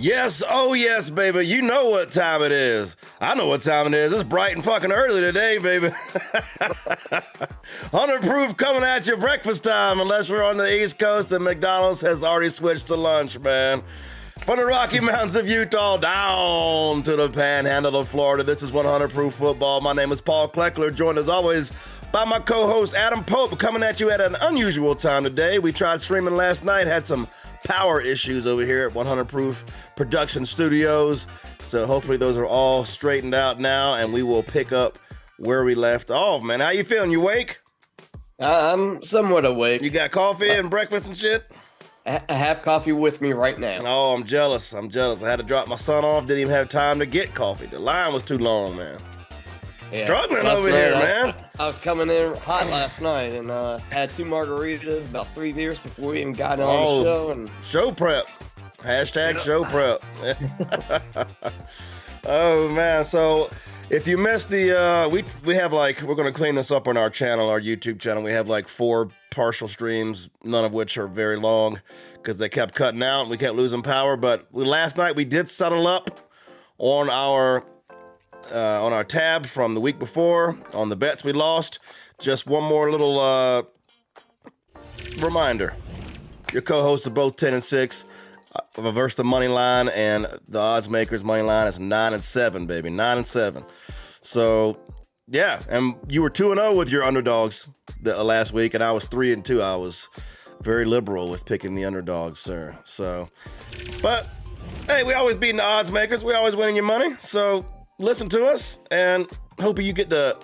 Yes, oh yes, baby. You know what time it is. I know what time it is. It's bright and fucking early today, baby. 100 proof coming at you breakfast time, unless you're on the East Coast and McDonald's has already switched to lunch, man. From the Rocky Mountains of Utah down to the Panhandle of Florida, this is 100 proof football. My name is Paul Kleckler, joined as always by my co-host Adam Pope, coming at you at an unusual time today. We tried streaming last night, had some power issues over here at 100 Proof Production Studios. So hopefully those are all straightened out now, and we will pick up where we left off, man. How you feeling? You awake? I'm somewhat awake. You got coffee and breakfast and shit? I have coffee with me right now. Oh, I'm jealous. I had to drop my son off. Didn't even have time to get coffee. The line was too long, man. Yeah, struggling over here, man. I was coming in hot last night and had 2 margaritas, about 3 beers before we even got on the show. And show prep. Hashtag show prep. Oh, man. So if you missed the, we have like, we're going to clean this up on our channel, our YouTube channel. We have like 4 partial streams, none of which are very long because they kept cutting out and we kept losing power. But last night we did settle up on our tab from the week before on the bets we lost. Just one more little reminder. Your co-hosts are both 10-6 versus the money line, and the odds makers money line is 9-7, baby. 9-7. So yeah, and you were 2-0 with your underdogs last week, and I was 3-2. I was very liberal with picking the underdogs, sir. So, but hey, we always beating the odds makers. We always winning your money. So listen to us, and hope you get the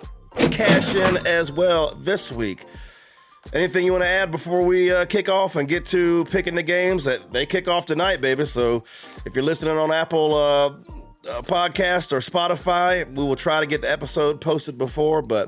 cash in as well this week. Anything you want to add before we kick off and get to picking the games? That they kick off tonight, baby. So if you're listening on Apple Podcast or Spotify, we will try to get the episode posted before the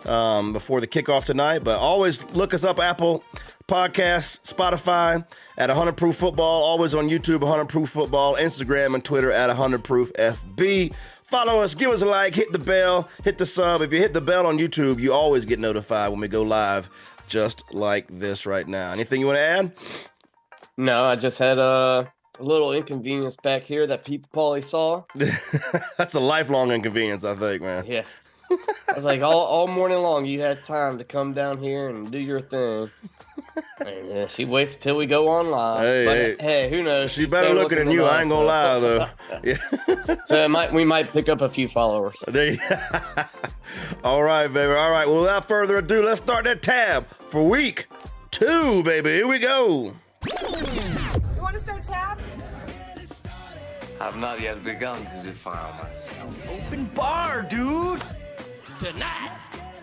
kickoff tonight. But always look us up, Apple Podcasts, Spotify at 100 Proof Football. Always on YouTube, 100 Proof Football. Instagram and Twitter at 100 Proof FB. Follow us, give us a like, hit the bell, hit the sub. If you hit the bell on YouTube, you always get notified when we go live, just like this right now. Anything you want to add? No, I just had a little inconvenience back here that people probably saw. That's a lifelong inconvenience, I think, man. Yeah. I was like, all morning long, you had time to come down here and do your thing. And she waits till we go on live. Hey, who knows? She's better looking than you. I ain't gonna lie, though. Yeah. So we might pick up a few followers. All right, baby. All right. Well, without further ado, let's start that tab for week 2, baby. Here we go. You want to start tab? I've not yet begun to defile myself. Open bar, dude. Tonight,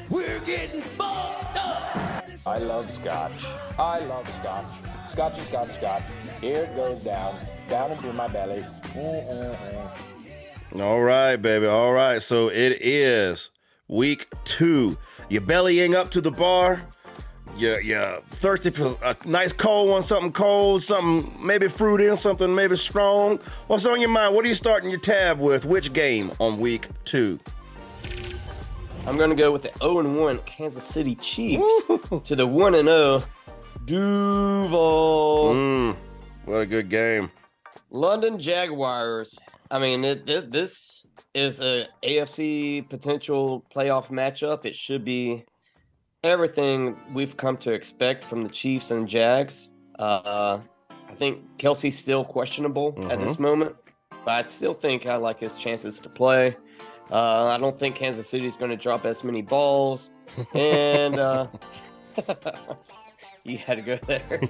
we're getting fucked up. I love scotch. I love scotch. Scotchy, scotch, scotch. Here it goes down into my belly. All right, baby. All right. So it is week 2. You're bellying up to the bar. You're thirsty for a nice cold one, something cold, something maybe fruity, something maybe strong. What's on your mind? What are you starting your tab with? Which game on week 2? I'm going to go with the 0-1 Kansas City Chiefs to the 1-0 Duval. What a good game. London Jaguars. I mean, this is a AFC potential playoff matchup. It should be everything we've come to expect from the Chiefs and Jags. I think Kelsey's still questionable at this moment, but I still think I like his chances to play. I don't think Kansas City's going to drop as many balls, and you had to go there.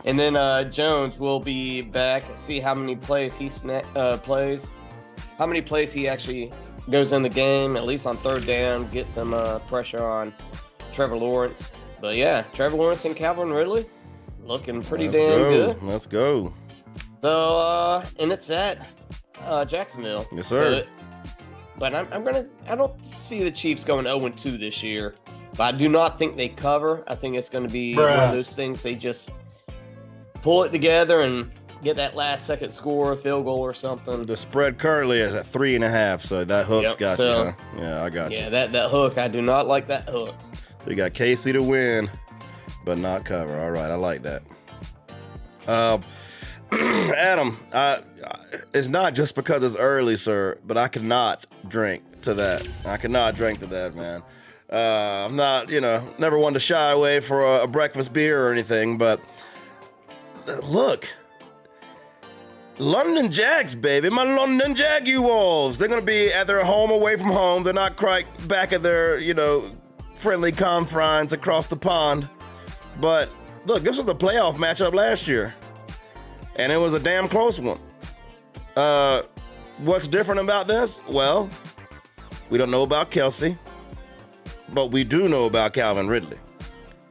And then Jones will be back. See how many plays he plays. How many plays he actually goes in the game, at least on third down, get some pressure on Trevor Lawrence. But yeah, Trevor Lawrence and Calvin Ridley looking pretty good. Let's go. So, and it's at Jacksonville. Yes, sir. But I don't see the Chiefs going 0-2 this year. But I do not think they cover. I think it's going to be one of those things they just pull it together and get that last second score, a field goal or something. The spread currently is at 3.5, so that hook's got you. Huh? Yeah, I got you. Yeah, that hook. I do not like that hook. So you got KC to win, but not cover. All right, I like that. Adam, it's not just because it's early, sir, but I cannot drink to that. I cannot drink to that, man. I'm not, never one to shy away for a breakfast beer or anything, but look, London Jags, baby, my London Jaguars. They're going to be at their home away from home. They're not quite back at their, friendly confines across the pond. But look, this was a playoff matchup last year, and it was a damn close one. What's different about this? Well, we don't know about Kelsey, but we do know about Calvin Ridley.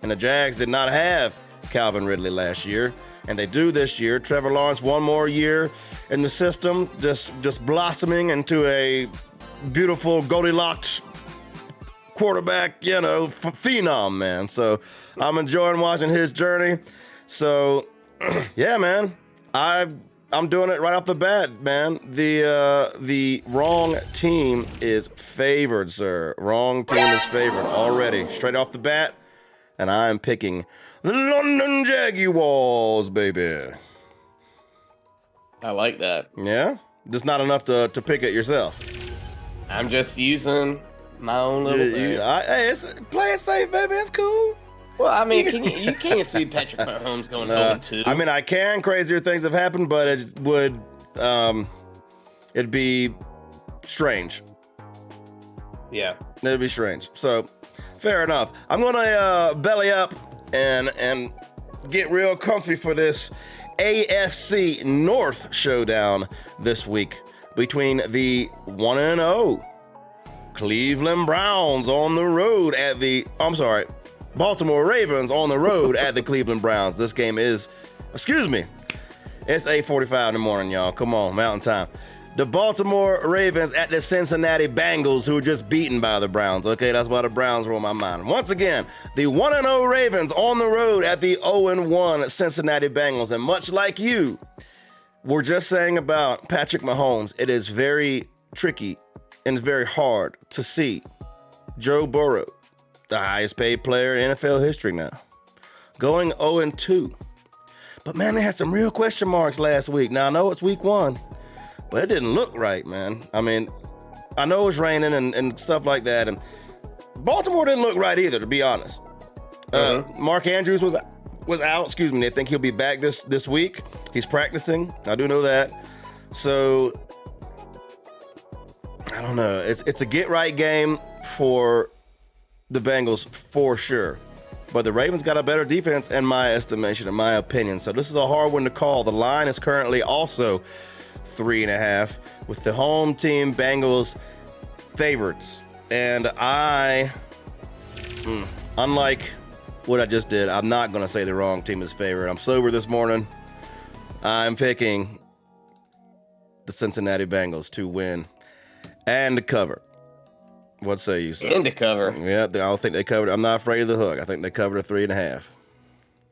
And the Jags did not have Calvin Ridley last year, and they do this year. Trevor Lawrence, one more year in the system, just blossoming into a beautiful Goldilocks quarterback, phenom, man. So I'm enjoying watching his journey. So, yeah, man, I'm doing it right off the bat, man. The wrong team is favored, sir. Wrong team is favored already, straight off the bat. And I'm picking the London Jaguars, baby. I like that. Yeah? Just not enough to pick it yourself. I'm just using my own little thing. Hey, play it safe, baby. It's cool. Well, I mean, you can't see Patrick Mahomes going 0-2. I mean, I can. Crazier things have happened, but it would, it'd be strange. Yeah. It'd be strange. So, fair enough. I'm gonna belly up and get real comfy for this AFC North showdown this week between the 1-0 Cleveland Browns on the road at Baltimore Ravens on the road at the Cleveland Browns. This game is, it's 8:45 in the morning, y'all. Come on, mountain time. The Baltimore Ravens at the Cincinnati Bengals, who were just beaten by the Browns. Okay, that's why the Browns were on my mind. Once again, the 1-0 Ravens on the road at the 0-1 Cincinnati Bengals. And much like you were just saying about Patrick Mahomes, it is very tricky and it's very hard to see Joe Burrow, the highest paid player in NFL history now, going 0-2. But man, they had some real question marks last week. Now, I know it's week 1. But it didn't look right, man. I mean, I know it was raining and stuff like that. And Baltimore didn't look right either, to be honest. Mark Andrews was out. They think he'll be back this week. He's practicing. I do know that. So, I don't know. It's a get-right game for the Bengals for sure. But the Ravens got a better defense in my estimation, in my opinion. So this is a hard one to call. The line is currently also 3.5 with the home team Bengals favorites. And unlike what I just did, I'm not going to say the wrong team is favored. I'm sober this morning. I'm picking the Cincinnati Bengals to win and to cover. What say you, sir? And to cover. Yeah, I don't think they covered. I'm not afraid of the hook. I think they covered a 3.5.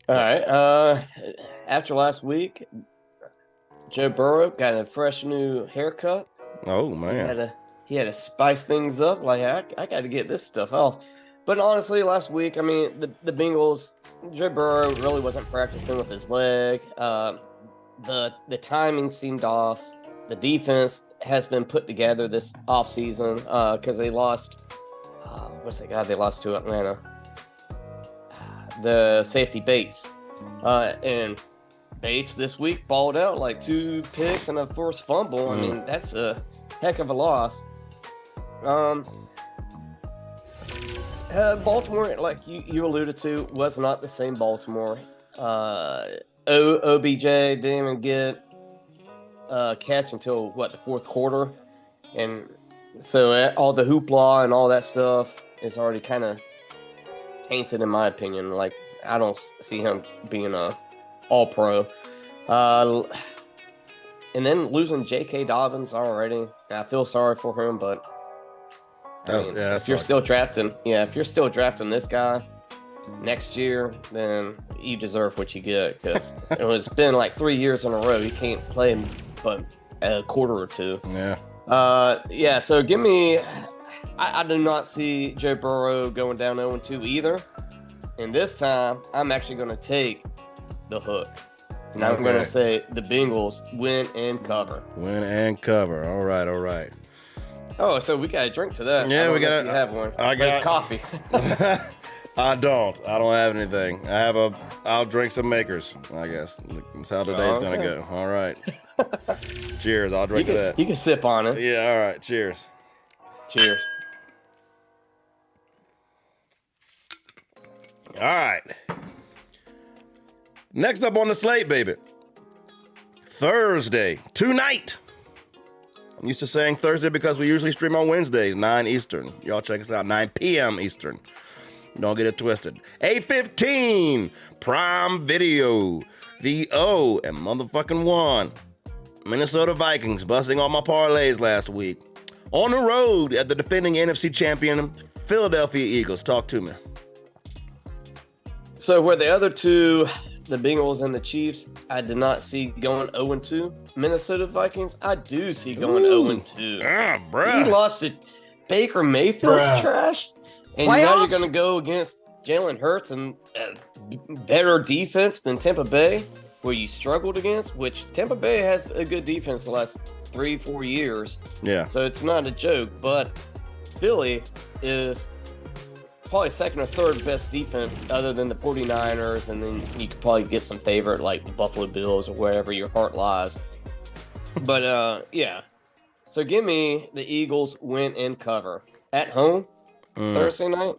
All right. After last week, Joe Burrow got a fresh new haircut. Oh, man. He had to spice things up. Like, I got to get this stuff off. But honestly, last week, I mean, the Bengals, Joe Burrow really wasn't practicing with his leg. The timing seemed off. The defense has been put together this offseason because they lost. What's the guy they lost to Atlanta? The safety Bates. And Bates this week balled out like 2 picks and a forced fumble. I mean, that's a heck of a loss. Baltimore, like you alluded to, was not the same Baltimore. OBJ didn't even get catch until the fourth quarter, and so all the hoopla and all that stuff is already kind of tainted in my opinion. Like, I don't see him being a all pro. And then losing J.K. Dobbins already, I feel sorry for him, but if you're still drafting this guy next year, then you deserve what you get, because it's been like 3 years in a row. You can't play him but a quarter or two. Yeah. So give me. I do not see Joe Burrow going down 0-2 either. And this time, I'm actually going to take the hook. And I'm going to say the Bengals win and cover. Win and cover. All right. Oh, so we got a drink to that. Yeah, we got to have one. I got It's coffee. I don't have anything. I'll drink some Makers, I guess. That's how today's going to go. All right. Cheers. I'll drink that. You can sip on it. Yeah, all right. Cheers. Cheers. All right. Next up on the slate, baby. Thursday, tonight. I'm used to saying Thursday because we usually stream on Wednesdays, 9 Eastern. Y'all check us out, 9 p.m. Eastern. Don't get it twisted. 8:15, Prime Video. The O and motherfucking 1. Minnesota Vikings busting all my parlays last week. On the road at the defending NFC champion, Philadelphia Eagles. Talk to me. So where the other two, the Bengals and the Chiefs, I did not see going 0-2. Minnesota Vikings, I do see going 0-2. Ah, bruh. You lost to Baker Mayfield's trash, and now you're going to go against Jalen Hurts and better defense than Tampa Bay, where you struggled against, which Tampa Bay has a good defense the last 3-4 years. Yeah. So it's not a joke, but Philly is probably second or third best defense other than the 49ers, and then you could probably get some favorite like the Buffalo Bills or wherever your heart lies. But yeah. So give me the Eagles win and cover. At home, Thursday night,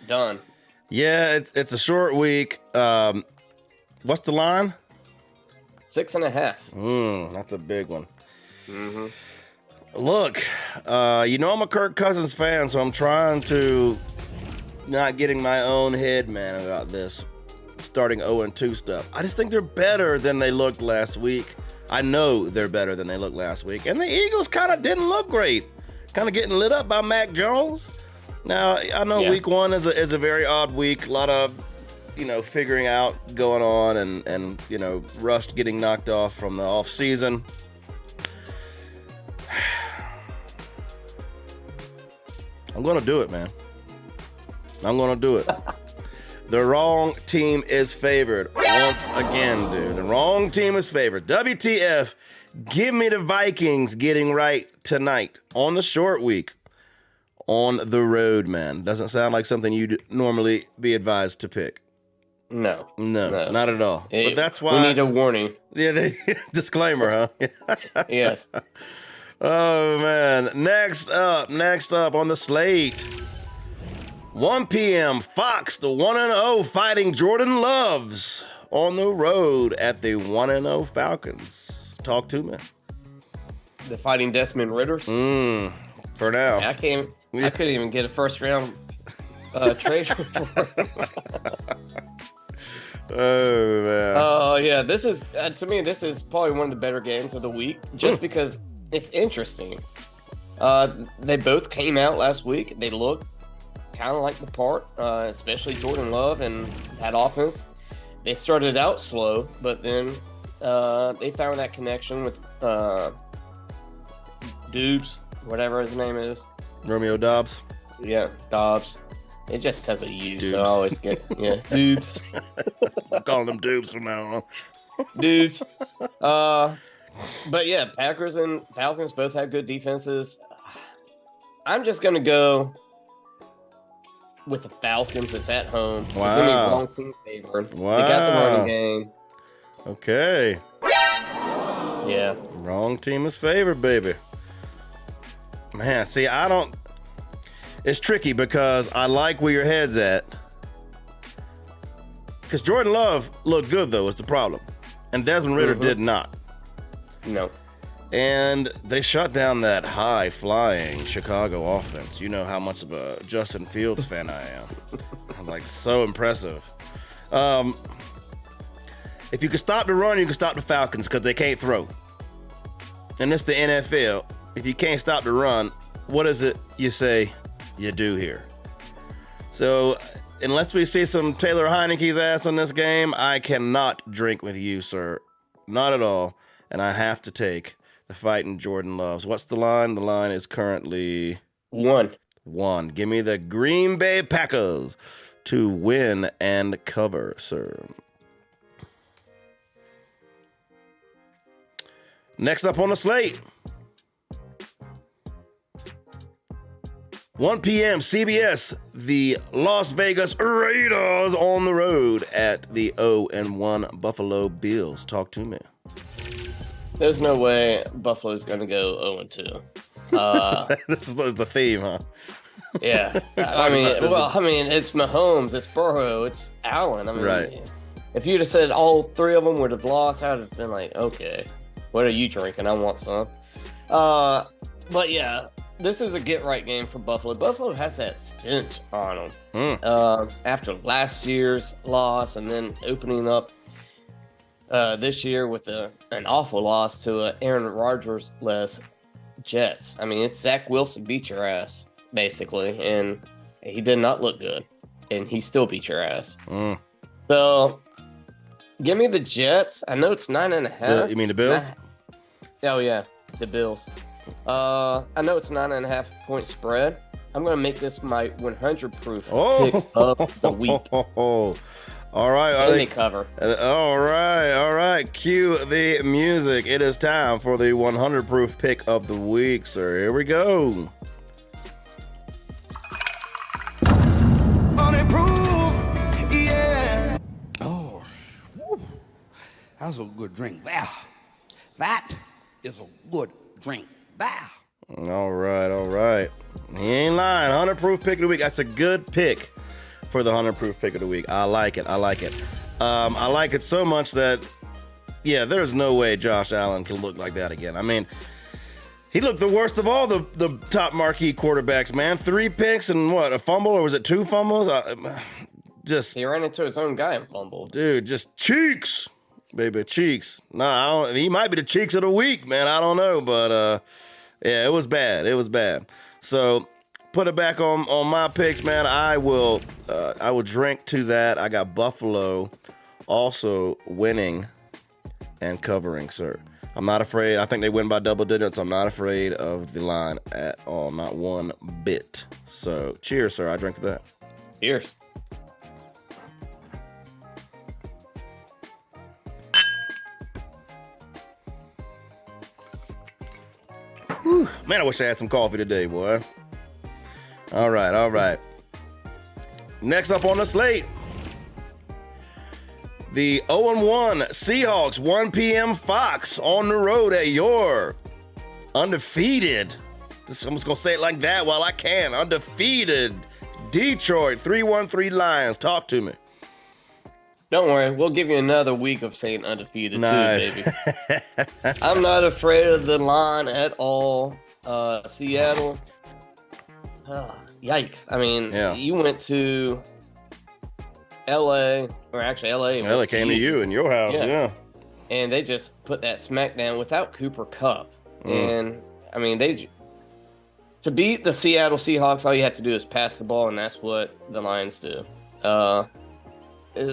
done. Yeah, it's a short week. What's the line? 6.5. That's a big one. Look, I'm a Kirk Cousins fan, so I'm trying to not getting my own head, man, about this starting 0-2 stuff. I just think they're better than they looked last week. I know they're better than they looked last week. And the Eagles kind of didn't look great. Kind of getting lit up by Mac Jones. Now, I know week one is a very odd week. A lot of, figuring out going on and Rust getting knocked off from the off season. I'm going to do it, man. I'm going to do it. The wrong team is favored. Once again, dude. The wrong team is favored. WTF. Give me the Vikings getting right tonight on the short week. On the road, man. Doesn't sound like something you'd normally be advised to pick. No, not at all. But that's why we need a warning. Yeah, disclaimer, huh? Yes. Oh man. Next up on the slate. 1 p.m. Fox, the 1-0 Fighting Jordan Loves on the road at the 1-0 Falcons. Talk to me. The Fighting Desmond Ritters. For now. I couldn't even get a first round trade for him. Oh man. Oh yeah, this is to me this is probably one of the better games of the week, just because it's interesting. They both came out last week. They looked kind of like the part, especially Jordan Love and that offense. They started out slow, but then they found that connection with Dubes, whatever his name is. Romeo Dobbs. Yeah, Dobbs. It just has a U, so I always get Dubes. I'm calling them Dubes from now on. Dubes. But yeah, Packers and Falcons both have good defenses. I'm just gonna go with the Falcons. It's at home. So Wow. give me wrong team favored. Wow. They got the running game. Okay. Yeah. Wrong team is favored, baby. Man, see, I don't. It's tricky because I like where your head's at. Because Jordan Love looked good, though, is the problem. And Desmond Ridder did not. No. And they shut down that high-flying Chicago offense. You know how much of a Justin Fields fan I am. I'm like, so impressive. If you can stop the run, you can stop the Falcons because they can't throw. And it's the NFL. If you can't stop the run, what is it you say you do here? So, unless we see some Taylor Heineke's ass in this game, I cannot drink with you, sir. Not at all. And I have to take the fighting Jordan Loves. What's the line? The line is currently 1. Give me the Green Bay Packers to win and cover, sir. Next up on the slate, 1 p.m. CBS, the Las Vegas Raiders on the road at the 0-1 Buffalo Bills. Talk to me. There's no way Buffalo's going to go 0-2. This is the theme, huh? Yeah. I mean, it's Mahomes, it's Burrow, it's Allen. I mean, Right. If you'd have said all three of them would have lost, I would have been like, okay, what are you drinking? I want some. But yeah, this is a get-right game for Buffalo. Buffalo has that stench on them. After last year's loss and then opening up this year with an awful loss to Aaron Rodgers-less Jets. I mean, it's Zach Wilson beat your ass, basically, and he did not look good, and he still beat your ass. So, give me the Jets. I know it's 9.5. You mean the Bills? Oh, yeah, the Bills. I know it's 9.5 point spread. I'm going to make this my 100 proof pick of the week. All right. And they cover. All right. Cue the music. It is time for the 100 proof pick of the week, sir. Here we go. 100 proof, yeah. Oh, whew. That's a good drink there. That is a good drink there. All right. He ain't lying. 100 proof pick of the week. That's a good pick for the 100 proof pick of the week. I like it. I like it so much that, yeah, there's no way Josh Allen can look like that again. I mean, he looked the worst of all the top marquee quarterbacks, man. 3 picks and what, a fumble, or was it 2 fumbles? He ran into his own guy and fumbled. Dude, just cheeks, baby, cheeks. Nah, he might be the cheeks of the week, man. I don't know, but yeah, it was bad. So put it back on my picks, man. I will drink to that. I got Buffalo also winning and covering, sir. I'm not afraid. I think they win by double digits. I'm not afraid of the line at all, not one bit. So cheers, sir. I drink to that. Cheers. Whew. Man, I wish I had some coffee today, boy. All right. Next up on the slate, the 0-1 Seahawks, 1 p.m. Fox on the road at your undefeated. I'm just going to say it like that while I can. Undefeated Detroit 3-1-3 Lions. Talk to me. Don't worry, we'll give you another week of saying undefeated Nice. too, baby. I'm not afraid of the line at all. Seattle. Yikes. I mean, You went to LA, or actually LA. LA came to you in your house, yeah. And they just put that smackdown without Cooper Kupp. And, I mean, to beat the Seattle Seahawks, all you have to do is pass the ball, and that's what the Lions do.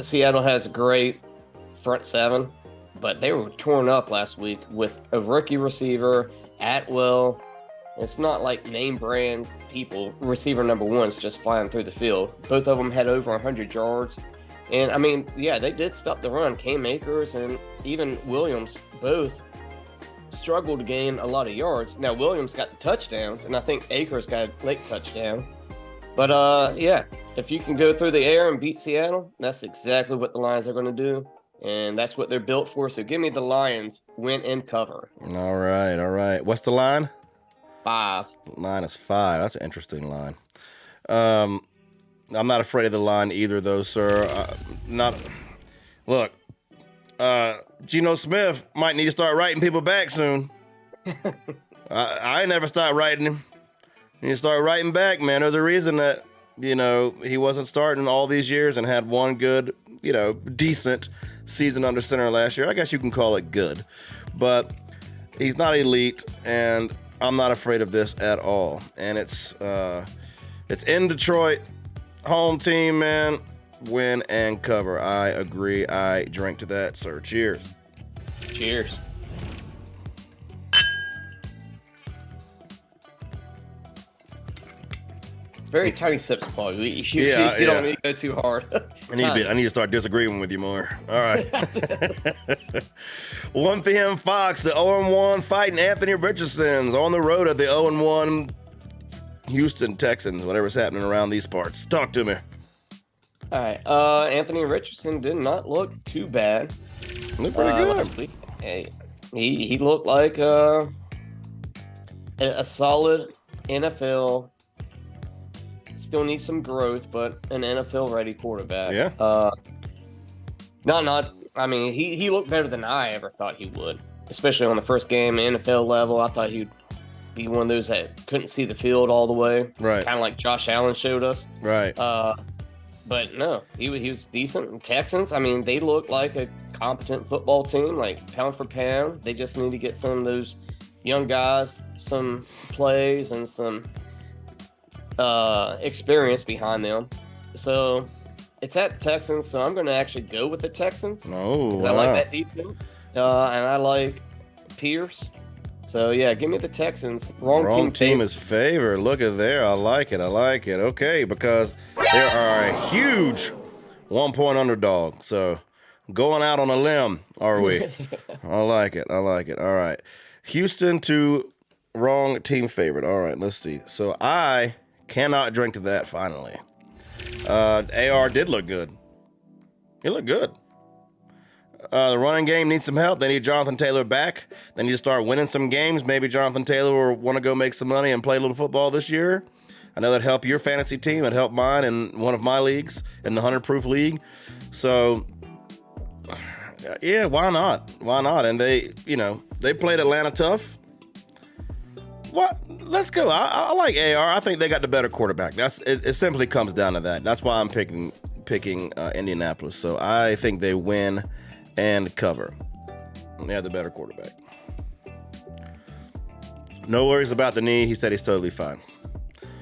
Seattle has a great front seven, but they were torn up last week with a rookie receiver, Atwell. It's not like name brand people. Receiver number 1's just flying through the field. Both of them had over 100 yards. And, I mean, yeah, they did stop the run. Cam Akers and even Williams both struggled to gain a lot of yards. Now Williams got the touchdowns, and I think Akers got a late touchdown. But yeah, if you can go through the air and beat Seattle, that's exactly what the Lions are going to do, and that's what they're built for. So give me the Lions win and cover. All right. What's the line? 5. -5. That's an interesting line. I'm not afraid of the line either, though, sir. Look. Geno Smith might need to start writing people back soon. I ain't never stopped writing him. You need to start writing back, man. There's a reason that, he wasn't starting all these years and had one good, decent season under center last year. I guess you can call it good. But he's not elite, and I'm not afraid of this at all. And it's in Detroit. Home team, man. Win and cover. I agree. I drink to that, sir. Cheers. Cheers. Very tiny sips, Paul. You don't need to go too hard. I need to start disagreeing with you more. All right. 1 p.m. Fox, the 0-1 fighting Anthony Richardson's on the road at the 0-1 Houston Texans, whatever's happening around these parts. Talk to me. All right. Anthony Richardson did not look too bad. Looked pretty good. He looked like a solid NFL. Still needs some growth, but an NFL-ready quarterback. Yeah. I mean, he looked better than I ever thought he would, especially on the first game, NFL level. I thought he'd be one of those that couldn't see the field all the way. Right. Kind of like Josh Allen showed us. Right. But no, he was decent. And Texans, I mean, they look like a competent football team, like pound for pound. They just need to get some of those young guys some plays and some experience behind them. So it's at Texans, so I'm going to actually go with the Texans. Oh, because I like that defense, and I like Pierce. So yeah, give me the Texans. Wrong team is favored. Look at there. I like it. Okay, because they are a huge 1-point underdog. So going out on a limb, are we? I like it. All right. Houston to wrong team favorite. All right, let's see. So I cannot drink to that finally. AR did look good. He looked good. The running game needs some help. They need Jonathan Taylor back. They need to start winning some games. Maybe Jonathan Taylor will want to go make some money and play a little football this year. I know that'd help your fantasy team. It'd help mine in one of my leagues, in the 100-proof league. So, yeah, why not? And they played Atlanta tough. What? Let's go. I like AR. I think they got the better quarterback. It simply comes down to that. That's why I'm picking Indianapolis. So I think they win and cover. They have the better quarterback. No worries about the knee. He said he's totally fine.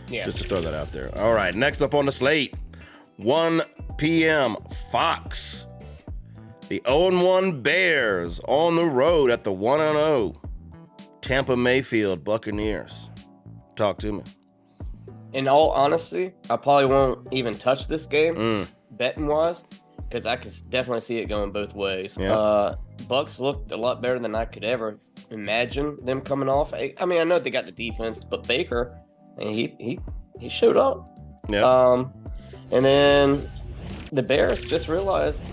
Yeah. Just to throw that out there. All right, next up on the slate, 1 p.m. Fox. The 0-1 Bears on the road at the 1-0 Tampa Mayfield Buccaneers. Talk to me. In all honesty, I probably won't even touch this game, betting wise, because I could definitely see it going both ways. Yeah. Bucks looked a lot better than I could ever imagine them coming off. I mean, I know they got the defense, but Baker, he showed up. Yeah. And then the Bears just realized,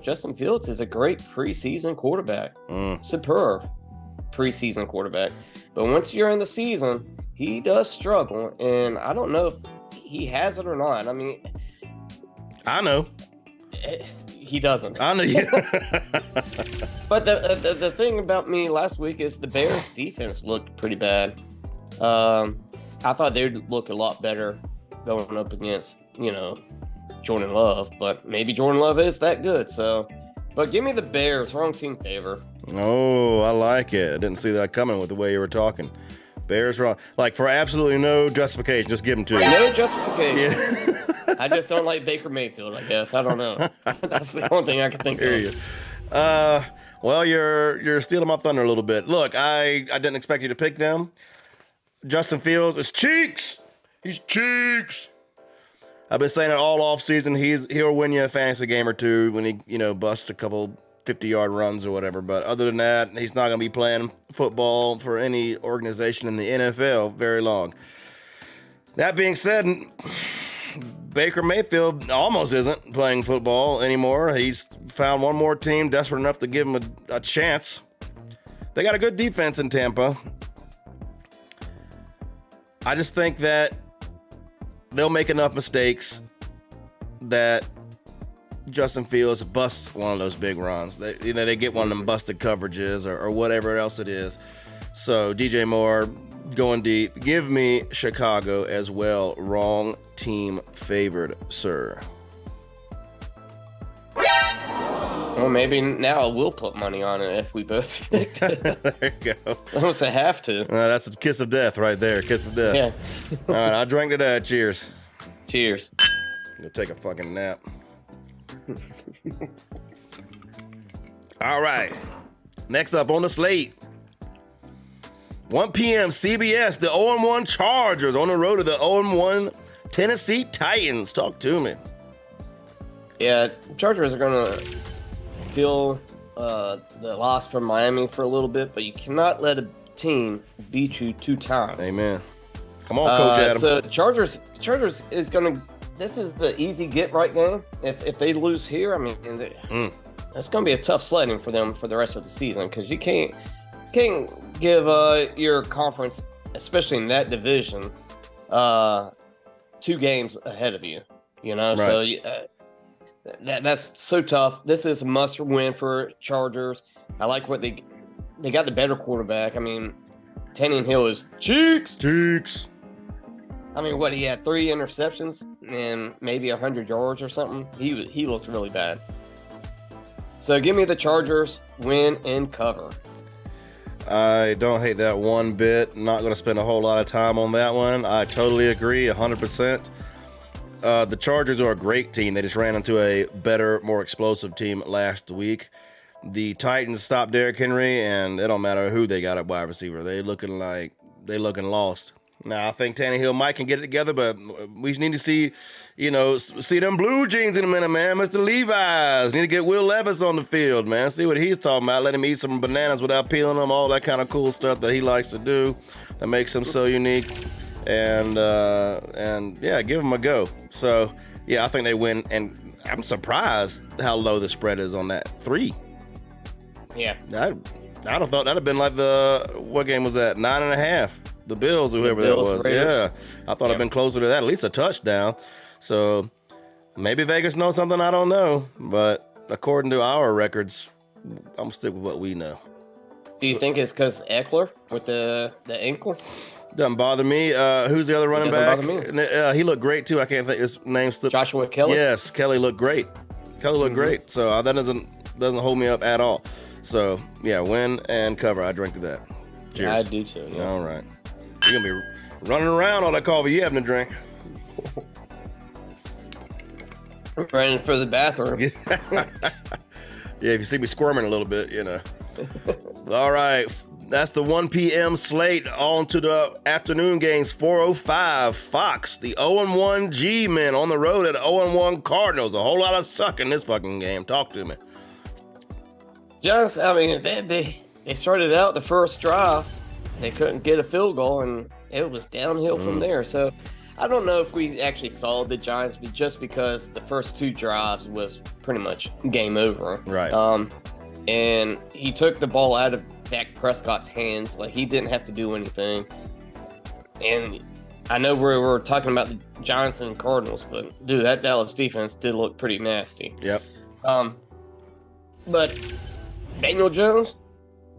Justin Fields is a great preseason quarterback. Superb preseason quarterback. But once you're in the season, he does struggle, and I don't know if he has it or not. I mean, I know. He doesn't. I know you. But the thing about me last week is the Bears defense looked pretty bad. I thought they'd look a lot better going up against, Jordan Love, but maybe Jordan Love is that good. So, but give me the Bears, wrong team favor. Oh, I like it. I didn't see that coming with the way you were talking. Bears wrong. Like, for absolutely no justification, just give them to you. No justification. Yeah. I just don't like Baker Mayfield, I guess. I don't know. That's the only thing I can think of. Well, you're stealing my thunder a little bit. Look, I didn't expect you to pick them. Justin Fields is cheeks. He's cheeks. I've been saying it all off season. He'll win you a fantasy game or two when he, busts a couple 50-yard runs or whatever. But other than that, he's not going to be playing football for any organization in the NFL very long. That being said, Baker Mayfield almost isn't playing football anymore. He's found one more team desperate enough to give him a chance. They got a good defense in Tampa. I just think that they'll make enough mistakes that Justin Fields busts one of those big runs. They get one of them busted coverages or whatever else it is. So DJ Moore going deep. Give me Chicago as well. Wrong team favored, sir. Well, maybe now we'll put money on it if we both picked it. There you go. It's almost a have to. That's a kiss of death right there. Kiss of death. Yeah. All right, I drank to that. Cheers. Cheers. Go take a fucking nap. All right. Next up on the slate. 1 p.m. CBS, the 0-1 Chargers on the road to the 0-1 Tennessee Titans. Talk to me. Yeah, Chargers are going to feel the loss from Miami for a little bit, but you cannot let a team beat you 2 times. Amen. Come on, Coach Adam. So Chargers is going to. This is the easy get right game. If they lose here, I mean, it's going to be a tough sledding for them for the rest of the season because you can't give your conference, especially in that division, 2 games ahead of you. You know, right. So that's so tough. This is a must win for Chargers. I like what they got the better quarterback. I mean, Tannehill is cheeks. I mean, what, he had 3 interceptions and maybe 100 yards or something. He looked really bad. So give me the Chargers, win and cover. I don't hate that one bit. Not going to spend a whole lot of time on that one. I totally agree, 100%. The Chargers are a great team. They just ran into a better, more explosive team last week. The Titans stopped Derrick Henry, and it don't matter who they got at wide receiver. They looking lost. Now, I think Tannehill might can get it together, but we need to see them blue jeans in a minute, man. Mr. Levi's. Need to get Will Levis on the field, man. See what he's talking about. Let him eat some bananas without peeling them, all that kind of cool stuff that he likes to do that makes him so unique. And yeah, give him a go. So, yeah, I think they win, and I'm surprised how low the spread is on that 3. Yeah. I'd have thought that'd have been like what game was that? 9.5. The Bills or whoever that was. Raiders. Yeah. I thought it'd been closer to that, at least a touchdown. So maybe Vegas knows something I don't know. But according to our records, I'm going to stick with what we know. Do you think it's because Eckler with the ankle? Doesn't bother me. Who's the other running back? Doesn't bother me. He looked great, too. I can't think his name. Joshua Kelly? Yes, Kelly looked great. Great. So that doesn't hold me up at all. So, yeah, win and cover. I drink to that. Cheers. I do, too. Yeah. All right. You're going to be running around all that coffee you having to drink. Running for the bathroom. Yeah, if you see me squirming a little bit, All right. That's the 1 p.m. slate. On to the afternoon games. 4:05 Fox. The 0-1 G-men on the road at 0-1 Cardinals. A whole lot of suck in this fucking game. Talk to me. Just, I mean, they started out the first drive. They couldn't get a field goal, and it was downhill from there. So I don't know if we actually saw the Giants, but just because the first 2 drives was pretty much game over. Right. And he took the ball out of Dak Prescott's hands. Like, he didn't have to do anything. And I know we're talking about the Giants and Cardinals, but dude, that Dallas defense did look pretty nasty. Yep. But Daniel Jones,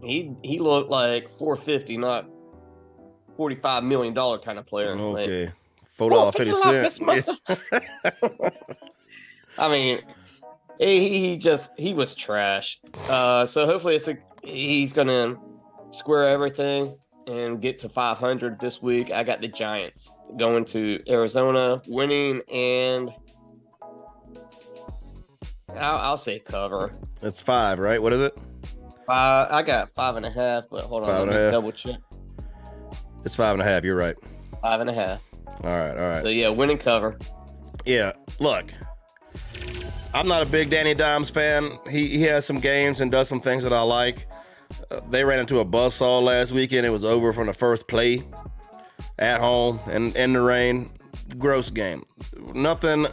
he looked like $450, not $45 million kind of player. Okay. Like, $4.50. I mean, he was trash. So hopefully he's gonna square everything and get to 500 this week. I got the Giants going to Arizona, winning, and I'll say cover. It's 5, right? What is it? I got 5.5, but hold on, let me double check. It's 5.5. You're right. 5.5. All right. So yeah, winning cover. Yeah. Look, I'm not a big Danny Dimes fan. He has some games and does some things that I like. They ran into a buzzsaw last weekend. It was over from the first play at home and in the rain. Gross game. Nothing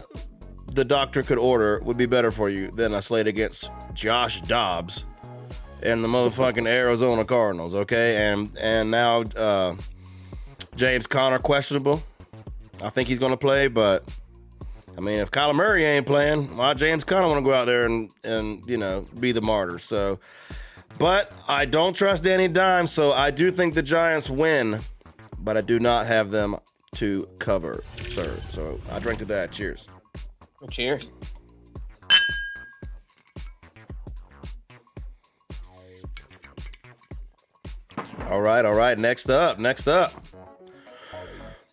the doctor could order would be better for you than a slate against Josh Dobbs and the motherfucking Arizona Cardinals, okay? And now James Conner questionable. I think he's going to play, but I mean, if Kyler Murray ain't playing, why James Conner want to go out there and you know, be the martyr? So, but I don't trust Danny Dimes, so I do think the Giants win, but I do not have them to cover, sir. So I drink to that. Cheers. Cheers. All right. Next up.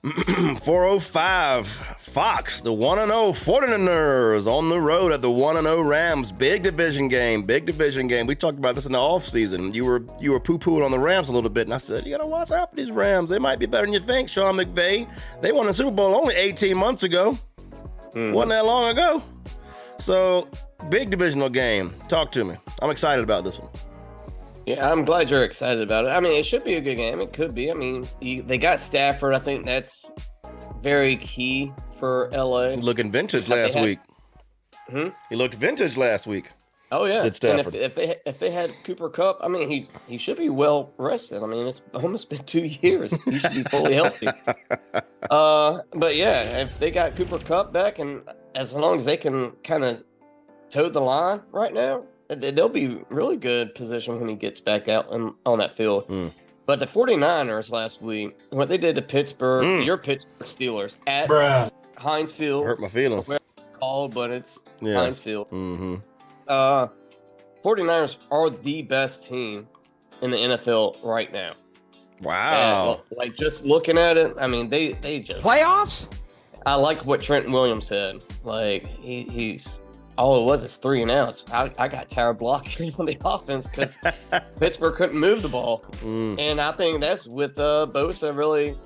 405 Fox, the 1-0 49ers on the road at the 1-0 Rams. Big division game. We talked about this in the offseason. You were poo-pooing on the Rams a little bit, and I said, you got to watch out for these Rams. They might be better than you think, Sean McVay. They won the Super Bowl only 18 months ago. Wasn't that long ago. So, big divisional game. Talk to me. I'm excited about this one. Yeah, I'm glad you're excited about it. I mean, it should be a good game. It could be. I mean, they got Stafford. I think that's very key for LA. Looking vintage last week. He looked vintage last week. Oh yeah. Did Stafford. And if they had Cooper Kupp, I mean, he should be well rested. I mean, it's almost been 2 years. He should be fully healthy. But yeah, if they got Cooper Kupp back, and as long as they can kind of toe the line right now, they'll be really good position when he gets back out on that field. But the 49ers last week, what they did to Pittsburgh, your Pittsburgh Steelers at Heinz Field. Hurt my feelings. Where it's called, but it's Yeah. Heinz Field. 49ers are the best team in the NFL right now. Wow. And, like, just looking at it, I mean, they just... Playoffs? I like what Trent Williams said. Like, he's... All it was is 3 and outs. I got tired blocking on the offense because Pittsburgh couldn't move the ball. And I think that's with Bosa really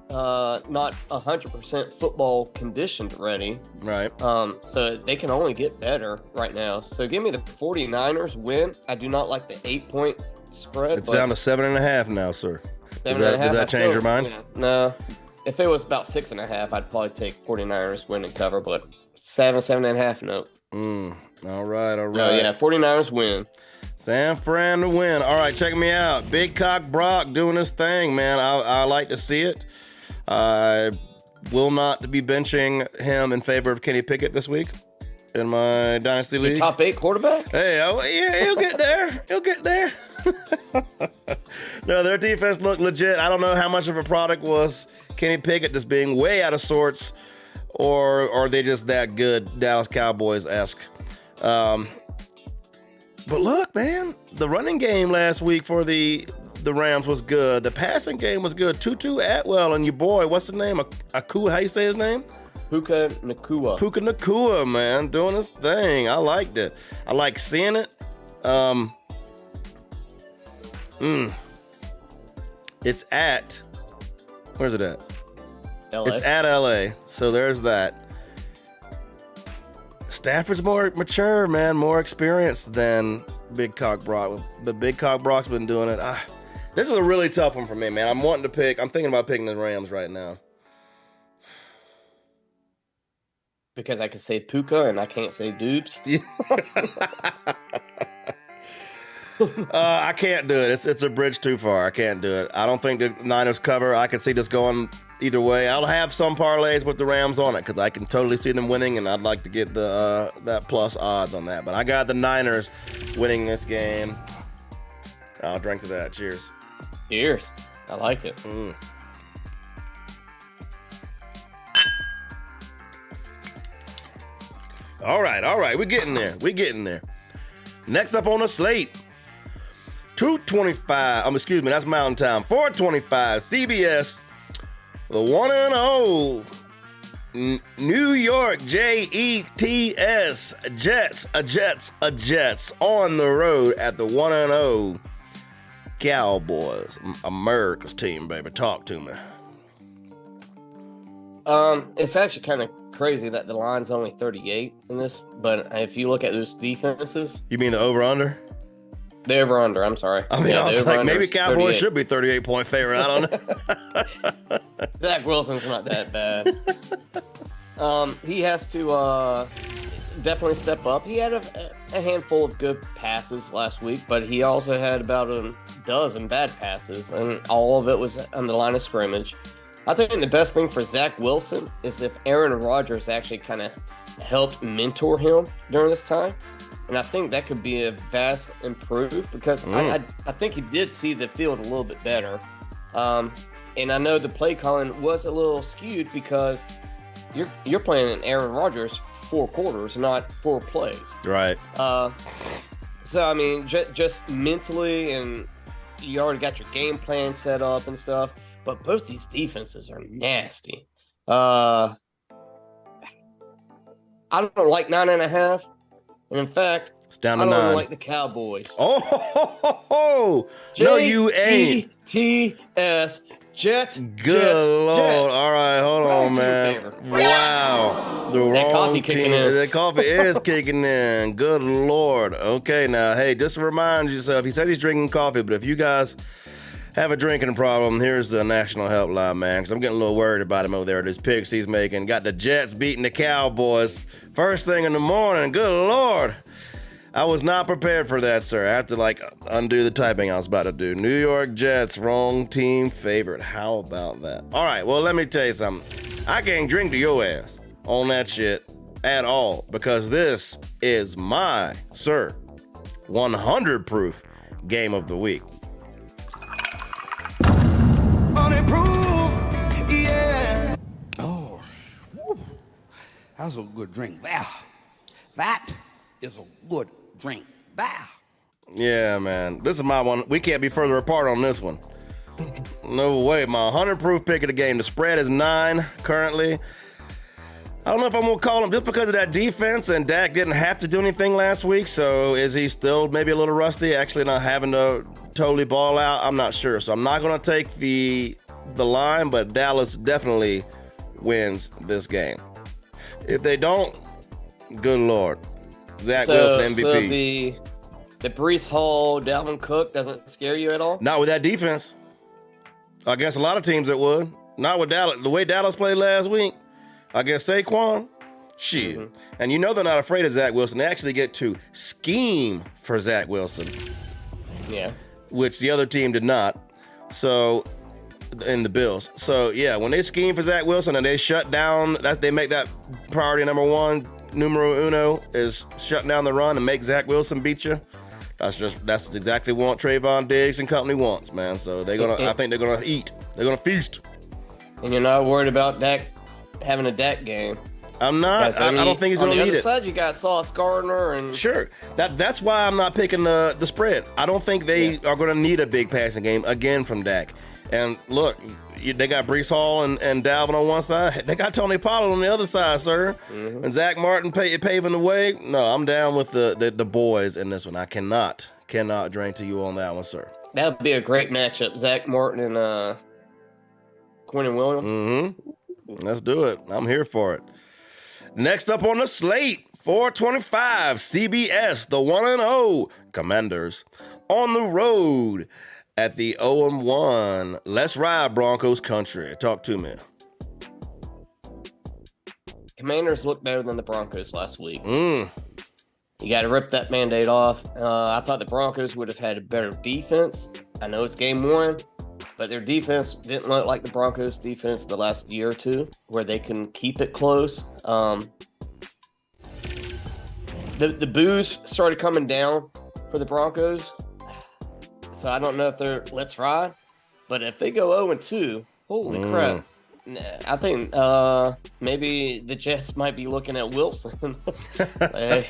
not 100% football conditioned ready. Right. So they can only get better right now. So give me the 49ers win. I do not like the 8-point spread. It's down to 7.5 now, sir. Does 7.5, that change your mind? Yeah, no. If it was about 6.5, I'd probably take 49ers win and cover, but 7.5, no. All right. No, yeah, 49ers win. San Fran to win. All right, check me out. Big Cock Brock doing his thing, man. I like to see it. I will not be benching him in favor of Kenny Pickett this week in my Dynasty League. Top 8 quarterback? Hey, yeah, he'll get there. He'll get there. No, their defense looked legit. I don't know how much of a product was Kenny Pickett just being way out of sorts, or are they just that good, Dallas Cowboys-esque? But look, man, the running game last week for the Rams was good. The passing game was good. Tutu Atwell and your boy, what's his name? Akua, how you say his name? Puka Nacua, man, doing his thing. I liked it. I like seeing it. It's at, where's it at? LA. It's at LA, so there's that. Stafford's more mature, man, more experienced than Big Cock Brock. But Big Cock Brock's been doing it. This is a really tough one for me, man. I'm thinking about picking the Rams right now. Because I can say Puka and I can't say Dupes. I can't do it. It's a bridge too far. I can't do it. I don't think the Niners cover. I can see this going either way. I'll have some parlays with the Rams on it because I can totally see them winning, and I'd like to get the that plus odds on that. But I got the Niners winning this game. I'll drink to that. Cheers. Cheers. I like it. All right. We're getting there. Next up on the slate, 225. Excuse me, that's Mountain Time. 425 CBS, the 1-0 New York Jets, Jets on the road at the 1-0 Cowboys, America's team, baby. Talk to me. It's actually kind of crazy that the line's only 38 in this, but if you look at those defenses, You mean the over-under? the over/under. I'm sorry. I mean, Yeah, I was the like, over-under maybe is Cowboys 38. should be 38-point favorite. I don't know. Zach Wilson's not that bad. He has to definitely step up. He had a handful of good passes last week, but he also had about a dozen bad passes, and all of it was on the line of scrimmage. I think the best thing for Zach Wilson is if Aaron Rodgers actually kind of helped mentor him during this time. And I think that could be a vast improve because I think he did see the field a little bit better. And I know the play calling was a little skewed because you're playing in Aaron Rodgers 4 quarters, not 4 plays. Right. So, I mean, just mentally, and you already got your game plan set up and stuff. But both these defenses are nasty. I don't like 9.5. And in fact, It's down to I don't 9. like the Cowboys. Oh, no, you ain't. Jets. Jets. Good Lord. Jets. All right, hold Right on, to your man. favor. Wow. The wrong coffee kicking team. in. The coffee is kicking in. Good Lord. Okay, now, hey, just to remind yourself, he says he's drinking coffee, but if you guys have a drinking problem, here's the national helpline, man, because I'm getting a little worried about him over there, these picks he's making. Got the Jets beating the Cowboys first thing in the morning. Good Lord. I was not prepared for that, sir. I have to, undo the typing I was about to do. New York Jets, wrong team favorite. How about that? All right, well, let me tell you something. I can't drink to your ass on that shit at all because this is my, sir, 100 proof game of the week. Yeah. Oh, whew. That's a good drink there. That is a good drink there. Yeah, man. This is my one. We can't be further apart on this one. No way. My 100 proof pick of the game. The spread is 9 currently. I don't know if I'm going to call him just because of that defense, and Dak didn't have to do anything last week, so is he still maybe a little rusty, actually not having to totally ball out? I'm not sure. So I'm not going to take the line, but Dallas definitely wins this game. If they don't, good Lord. Zach Wilson, MVP. So the Breece Hall, Dalvin Cook doesn't scare you at all? Not with that defense. Against a lot of teams it would. Not with Dallas. The way Dallas played last week against Saquon, shit. Mm-hmm. And you know they're not afraid of Zach Wilson. They actually get to scheme for Zach Wilson. Yeah. Which the other team did not. So, in the Bills. So, yeah, when they scheme for Zach Wilson and they shut down, they make that priority number 1, numero uno, is shutting down the run and make Zach Wilson beat you. That's exactly what Trayvon Diggs and company wants, man. So I think they're gonna eat. They're gonna feast. And you're not worried about Dak having a Dak game. I'm not. I don't think he's gonna need it. On the other side, you got Sauce Gardner and sure. That's why I'm not picking the spread. I don't think they are gonna need a big passing game again from Dak. And look, they got Breece Hall and Dalvin on one side. They got Tony Pollard on the other side, sir. Mm-hmm. And Zach Martin paving the way. No, I'm down with the boys in this one. I cannot drink to you on that one, sir. That would be a great matchup. Zach Martin and Quentin Williams. Mm-hmm. Let's do it. I'm here for it. Next up on the slate, 425 CBS, the 1-0 Commanders on the road at the 0-1. Let's ride Broncos country. Talk to me. Commanders looked better than the Broncos last week. You got to rip that Band-Aid off. I thought the Broncos would have had a better defense. I know it's game 1, but their defense didn't look like the Broncos' defense the last year or two, where they can keep it close. The boos started coming down for the Broncos. So I don't know if they're let's ride, but if they go 0-2, holy crap. I think maybe the Jets might be looking at Wilson. Hey,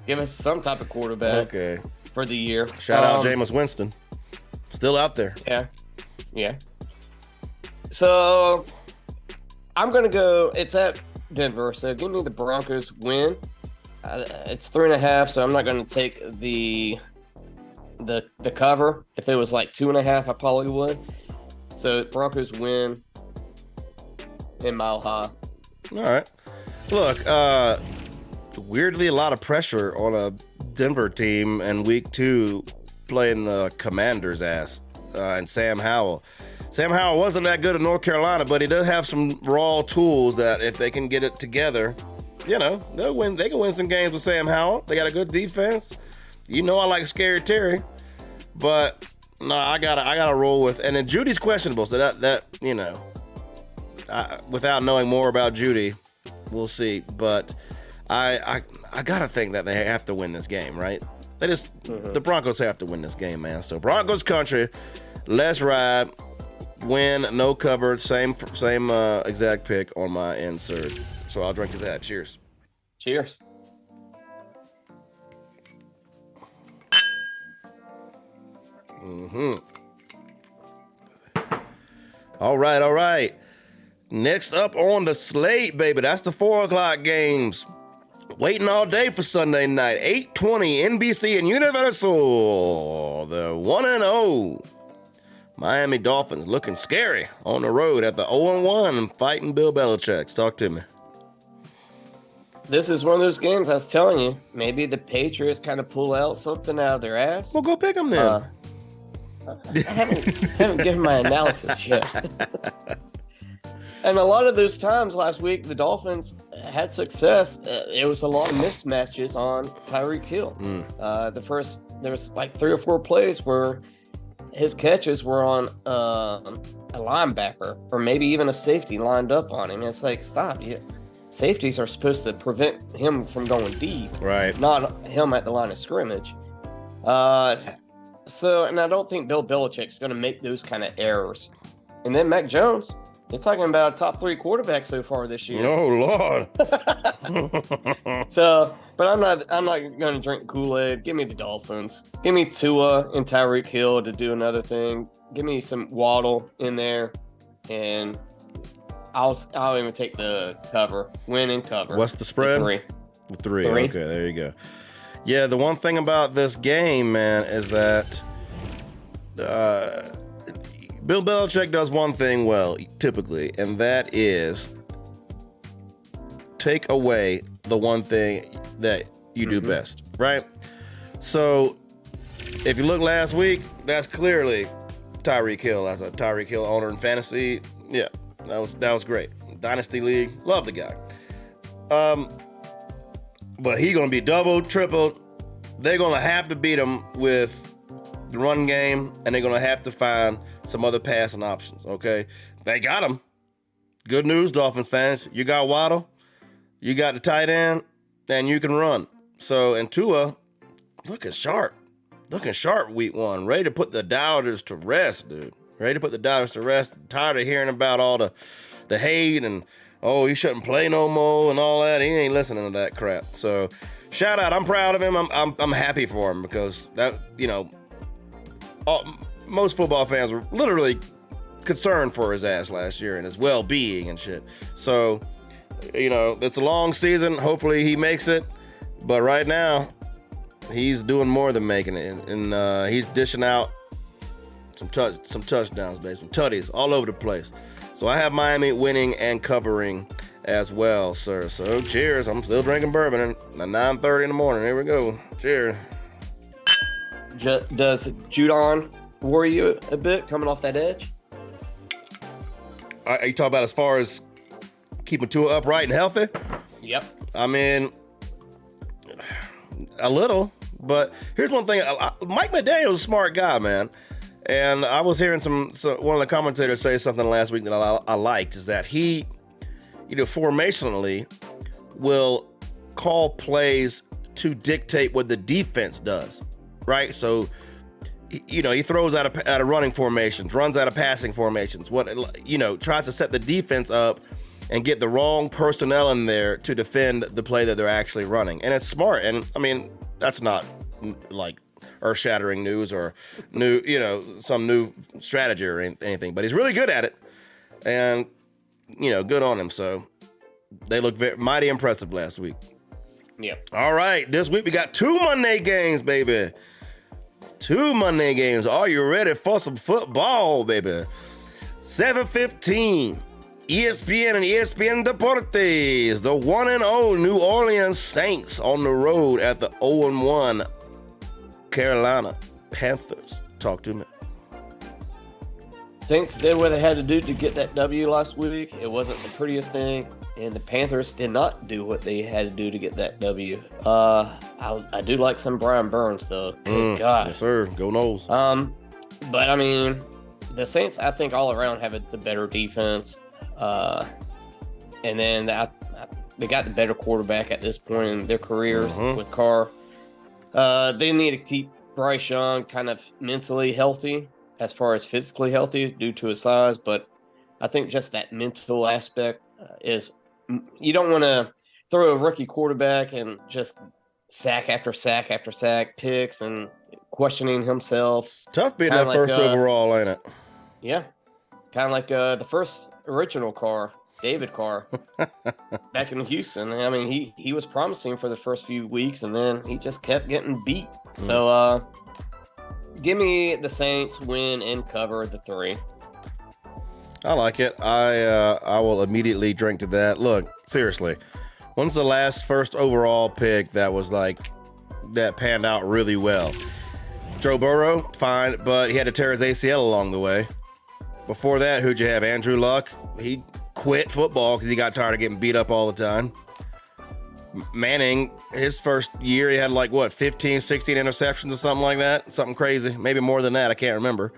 give us some type of quarterback for the year. Shout out Jameis Winston. Still out there. Yeah. So I'm going to go, it's at Denver, so give me the Broncos win. It's 3.5, so I'm not going to take the cover. If it was like 2.5, I probably would. So Broncos win in Mile High. All right. Look, weirdly, a lot of pressure on a Denver team in week 2 playing the Commanders' ass and Sam Howell. Sam Howell wasn't that good in North Carolina, but he does have some raw tools that if they can get it together, you know, they'll win. They can win some games with Sam Howell. They got a good defense. You know I like Scary Terry, but no, I gotta roll with. And then Judy's questionable, so that you know, without knowing more about Judy, we'll see. But I gotta think that they have to win this game, right? They just the Broncos have to win this game, man. So Broncos country, let's ride. Win, no cover, same exact pick on my insert. So I'll drink to that. Cheers. Cheers. All right. Next up on the slate, baby, that's the 4 o'clock games. Waiting all day for Sunday night, 8:20 NBC and Universal. The 1-0 Miami Dolphins looking scary on the road at the 0-1 fighting Bill Belichick. Talk to me. This is one of those games I was telling you. Maybe the Patriots kind of pull out something out of their ass. Well, go pick them then. I haven't given my analysis yet. And a lot of those times last week, the Dolphins had success. It was a lot of mismatches on Tyreek Hill. There was like 3 or 4 plays where his catches were on a linebacker or maybe even a safety lined up on him. It's like, stop. Safeties are supposed to prevent him from going deep, right? Not him at the line of scrimmage. So, and I don't think Bill Belichick's going to make those kind of errors. And then Mac Jones, you're talking about top 3 quarterbacks so far this year. Oh Lord. So, but I'm not going to drink Kool-Aid. Give me the Dolphins. Give me Tua and Tyreek Hill to do another thing. Give me some Waddle in there, and I'll even take the cover, win and cover. What's the spread? 3. 3. Okay, there you go. Yeah, the one thing about this game, man, is that Bill Belichick does one thing well, typically, and that is take away the one thing that you do best, right? So, if you look last week, that's clearly Tyreek Hill. As a Tyreek Hill owner in fantasy, yeah, that was great. Dynasty League, love the guy. But he's going to be double, triple. They're going to have to beat him with the run game, and they're going to have to find some other passing options, okay? They got him. Good news, Dolphins fans. You got Waddle, you got the tight end, and you can run. So, and Tua, looking sharp week 1. Ready to put the doubters to rest, dude. Ready to put the doubters to rest. Tired of hearing about all the hate and, oh, he shouldn't play no more and all that. He ain't listening to that crap. So, shout out. I'm proud of him. I'm happy for him because that, you know, most football fans were literally concerned for his ass last year and his well-being and shit. So, you know, it's a long season. Hopefully he makes it. But right now, he's doing more than making it. And he's dishing out some touchdowns, baby. Some tutties all over the place. So I have Miami winning and covering as well, sir. So cheers. I'm still drinking bourbon at 9:30 in the morning. Here we go. Cheers. Does Judon worry you a bit coming off that edge? Are you talking about as far as keeping Tua upright and healthy? Yep. I mean, a little. But here's one thing. Mike McDaniel's a smart guy, man. And I was hearing one of the commentators say something last week that I liked, is that he, you know, formationally will call plays to dictate what the defense does, right? So, you know, he throws out of running formations, runs out of passing formations, tries to set the defense up and get the wrong personnel in there to defend the play that they're actually running. And it's smart. And, I mean, that's not, like, earth-shattering news or some new strategy or anything, but he's really good at it, and good on him. So they look mighty impressive last week. Yeah. All right, this week we got 2 Monday games, baby. 2 Monday games. Are you ready for some football, baby? 7:15 ESPN and ESPN Deportes. The 1-0 New Orleans Saints on the road at the 0-1 Carolina Panthers. Talk to me. Saints did what they had to do to get that W last week. It wasn't the prettiest thing, and the Panthers did not do what they had to do to get that W. I do like some Brian Burns though. Good God. Yes, sir. Go Noles. But I mean, the Saints, I think all around have the better defense, and then they got the better quarterback at this point in their careers with Carr. They need to keep Bryce Young kind of mentally healthy, as far as physically healthy due to his size, but I think just that mental aspect is, you don't want to throw a rookie quarterback and just sack after sack after sack, picks and questioning himself. It's tough being Kinda that first overall, ain't it? Yeah. Kind of like the first original Carr, David Carr, back in Houston. I mean, he was promising for the first few weeks, and then he just kept getting beat. So, give me the Saints win and cover the 3. I like it. I will immediately drink to that. Look, seriously, when's the last first overall pick that was like that panned out really well? Joe Burrow, fine, but he had to tear his ACL along the way. Before that, who'd you have? Andrew Luck. He quit football because he got tired of getting beat up all the time. Manning, his first year, he had like, 15, 16 interceptions or something like that? Something crazy. Maybe more than that. I can't remember.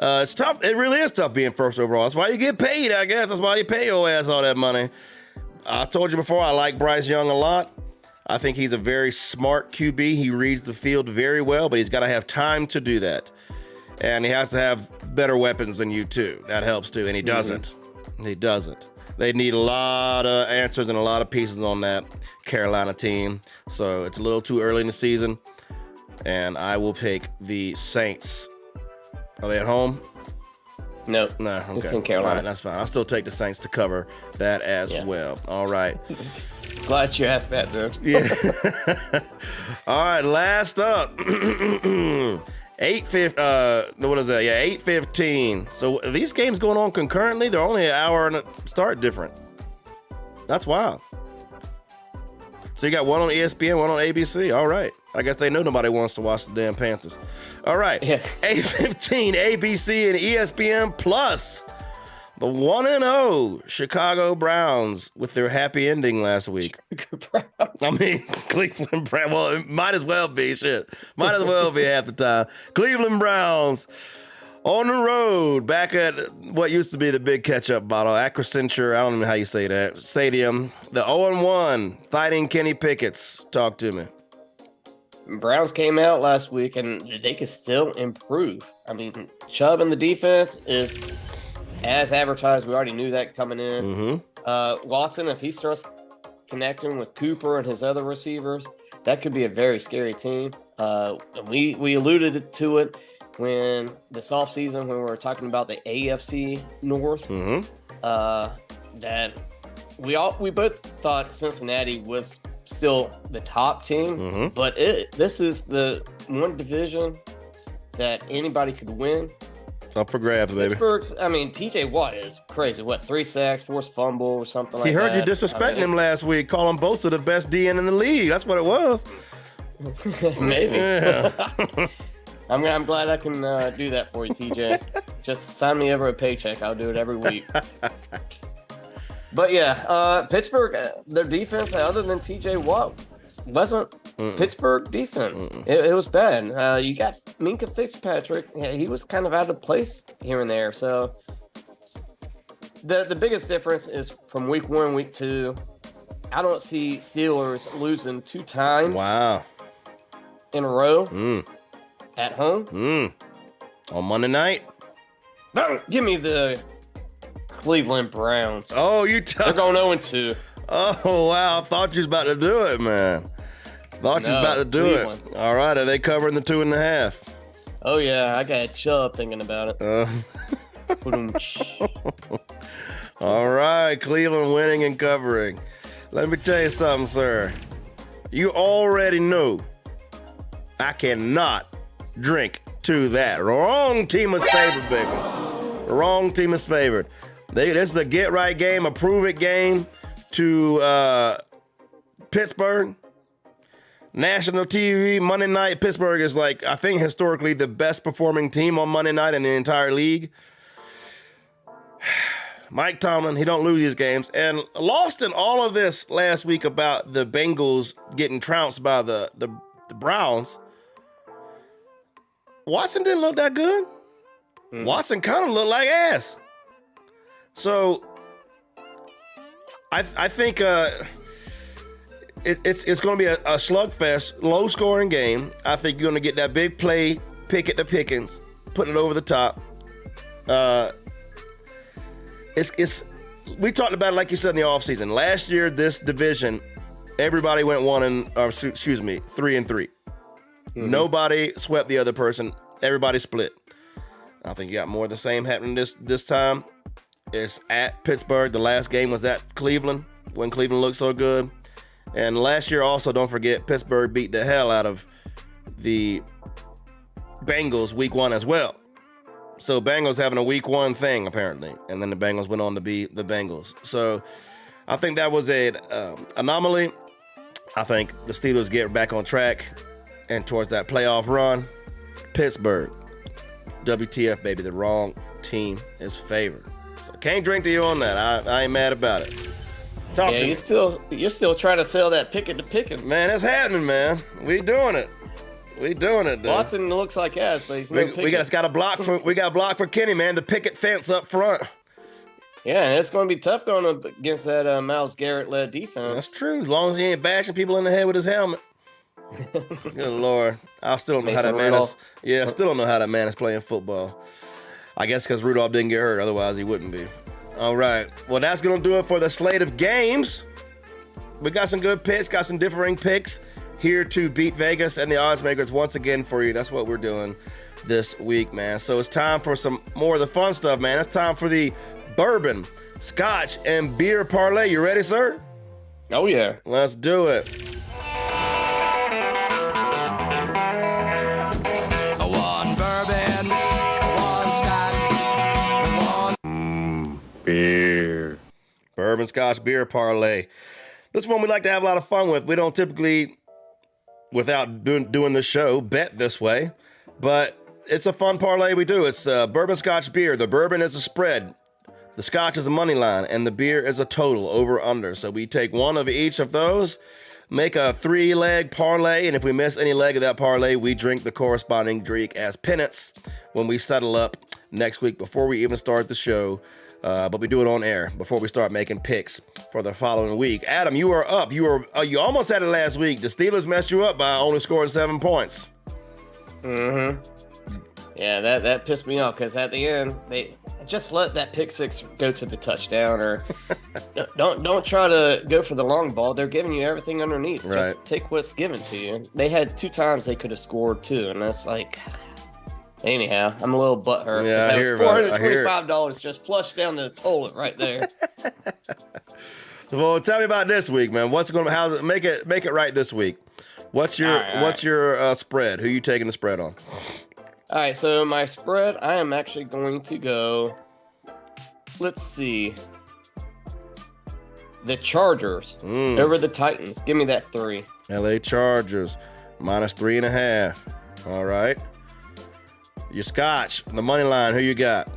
It's tough. It really is tough being first overall. That's why you get paid, I guess. That's why you pay your ass all that money. I told you before, I like Bryce Young a lot. I think he's a very smart QB. He reads the field very well, but he's got to have time to do that. And he has to have better weapons than you, too. That helps, too. And he doesn't. He doesn't. They need a lot of answers and a lot of pieces on that Carolina team. So it's a little too early in the season. And I will pick the Saints. Are they at home? No. No, okay. It's in Carolina. All right, that's fine. I'll still take the Saints to cover that as well. All right. Glad you asked that, dude. Yeah. All right, last up. 8:15. So are these games going on concurrently? They're only an hour and a start different. That's wild. So you got one on ESPN, one on ABC. All right. I guess they know nobody wants to watch the damn Panthers. All right. Yeah. 8:15 ABC and ESPN Plus. The 1-0 Chicago Browns with their happy ending last week. I mean, Cleveland Browns. Well, it might as well be. Shit. Might as well be half the time. Cleveland Browns on the road back at what used to be the big catch-up bottle, Accenture, I don't know how you say that, Stadium. The 0-1 Fighting Kenny Pickett's. Talk to me. Browns came out last week, and they could still improve. I mean, Chubb in the defense is as advertised. We already knew that coming in. Watson, if he starts connecting with Cooper and his other receivers, that could be a very scary team. We alluded to it when this offseason, when we were talking about the AFC North, that we both thought Cincinnati was still the top team, but this is the one division that anybody could win. Up for grabs, baby. Pittsburgh's, I mean, TJ Watt is crazy. What, 3 sacks, forced fumble, or something like that? He heard you disrespecting him last week, calling Bosa the best DN in the league. That's what it was. Maybe. Yeah. I'm glad I can do that for you, TJ. Just sign me over a paycheck. I'll do it every week. But yeah, Pittsburgh, their defense, other than TJ Watt, wasn't Pittsburgh defense. It was bad. You got Minka Fitzpatrick. Yeah, he was kind of out of place here and there. So the biggest difference is from week 1, week 2. I don't see Steelers losing 2 times. Wow. In a row at home. On Monday night. No, give me the Cleveland Browns. Oh, they're going 0-2. Oh, wow. I thought you was about to do it, man. Thought you was about to do Cleveland. it. All right. Are they covering the 2.5? Oh, yeah. I got Chubb thinking about it. All right. Cleveland winning and covering. Let me tell you something, sir. You already know I cannot drink to that. Wrong team is favored, baby. Wrong team is favored. This is a get right game, a prove it game to Pittsburgh. National TV, Monday night. Pittsburgh is like, I think historically the best performing team on Monday night in the entire league. Mike Tomlin, he don't lose these games. And lost in all of this last week about the Bengals getting trounced by the Browns. Watson didn't look that good. Watson kind of looked like ass. So I think it's going to be a slugfest, low-scoring game. I think you're going to get that big play, Pickett to Pickens, putting it over the top. We talked about it like you said in the offseason. Last year, this division, everybody went 3-3. Nobody swept the other person. Everybody split. I think you got more of the same happening this time. It's at Pittsburgh. The last game was at Cleveland when Cleveland looked so good. And last year also, don't forget, Pittsburgh beat the hell out of the Bengals week 1 as well. So Bengals having a week 1 thing apparently. And then the Bengals went on to be the Bengals. So I think that was an anomaly. I think the Steelers get back on track and towards that playoff run. Pittsburgh, WTF, baby, the wrong team is favored. So can't drink to you on that. I ain't mad about it. Talk to me. You're still trying to sell that Pickett to Pickens. Man, it's happening, man. We doing it. We doing it, dude. Watson looks like ass, but he's no Pickett. We got a block for Kenny, man. The picket fence up front. Yeah, and it's going to be tough going up against that Myles Garrett-led defense. That's true. As long as he ain't bashing people in the head with his helmet. Good Lord. I still don't know how that man is. Yeah, I still don't know how that man is playing football. I guess because Rudolph didn't get hurt. Otherwise, he wouldn't be. All right. Well, that's going to do it for the slate of games. We got some good picks, got some differing picks here to beat Vegas and the odds makers once again for you. That's what we're doing this week, man. So it's time for some more of the fun stuff, man. It's time for the bourbon, scotch, and beer parlay. You ready, sir? Oh, yeah. Let's do it. One bourbon, one scotch, one Beer. Bourbon, scotch, beer parlay. This one we like to have a lot of fun with. We don't typically, without doing the show, bet this way, but it's a fun parlay we do. It's bourbon, scotch, beer. The bourbon is a spread. The scotch is a money line, and the beer is a total, over, under. So we take one of each of those, make a 3-leg parlay, and if we miss any leg of that parlay, we drink the corresponding drink as penance when we settle up next week before we even start the show. But we do it on air before we start making picks for the following week. Adam, you are up. You almost had it last week. The Steelers messed you up by only scoring 7 points. Mm-hmm. Yeah, that pissed me off because at the end they just let that pick six go to the touchdown, or don't try to go for the long ball. They're giving you everything underneath. Right. Just take what's given to you. They had 2 times they could have scored too, and that's like. Anyhow, I'm a little butthurt. Yeah, that I was hear about it. $425 just flushed down the toilet right there. Well, tell me about this week, man. What's going to how's it make it right this week? What's your spread? Who you taking the spread on? All right, so my spread, I am actually going to go. Let's see. The Chargers over the Titans. Give me that 3. LA Chargers minus 3.5. All right. Your scotch, the money line. Who you got?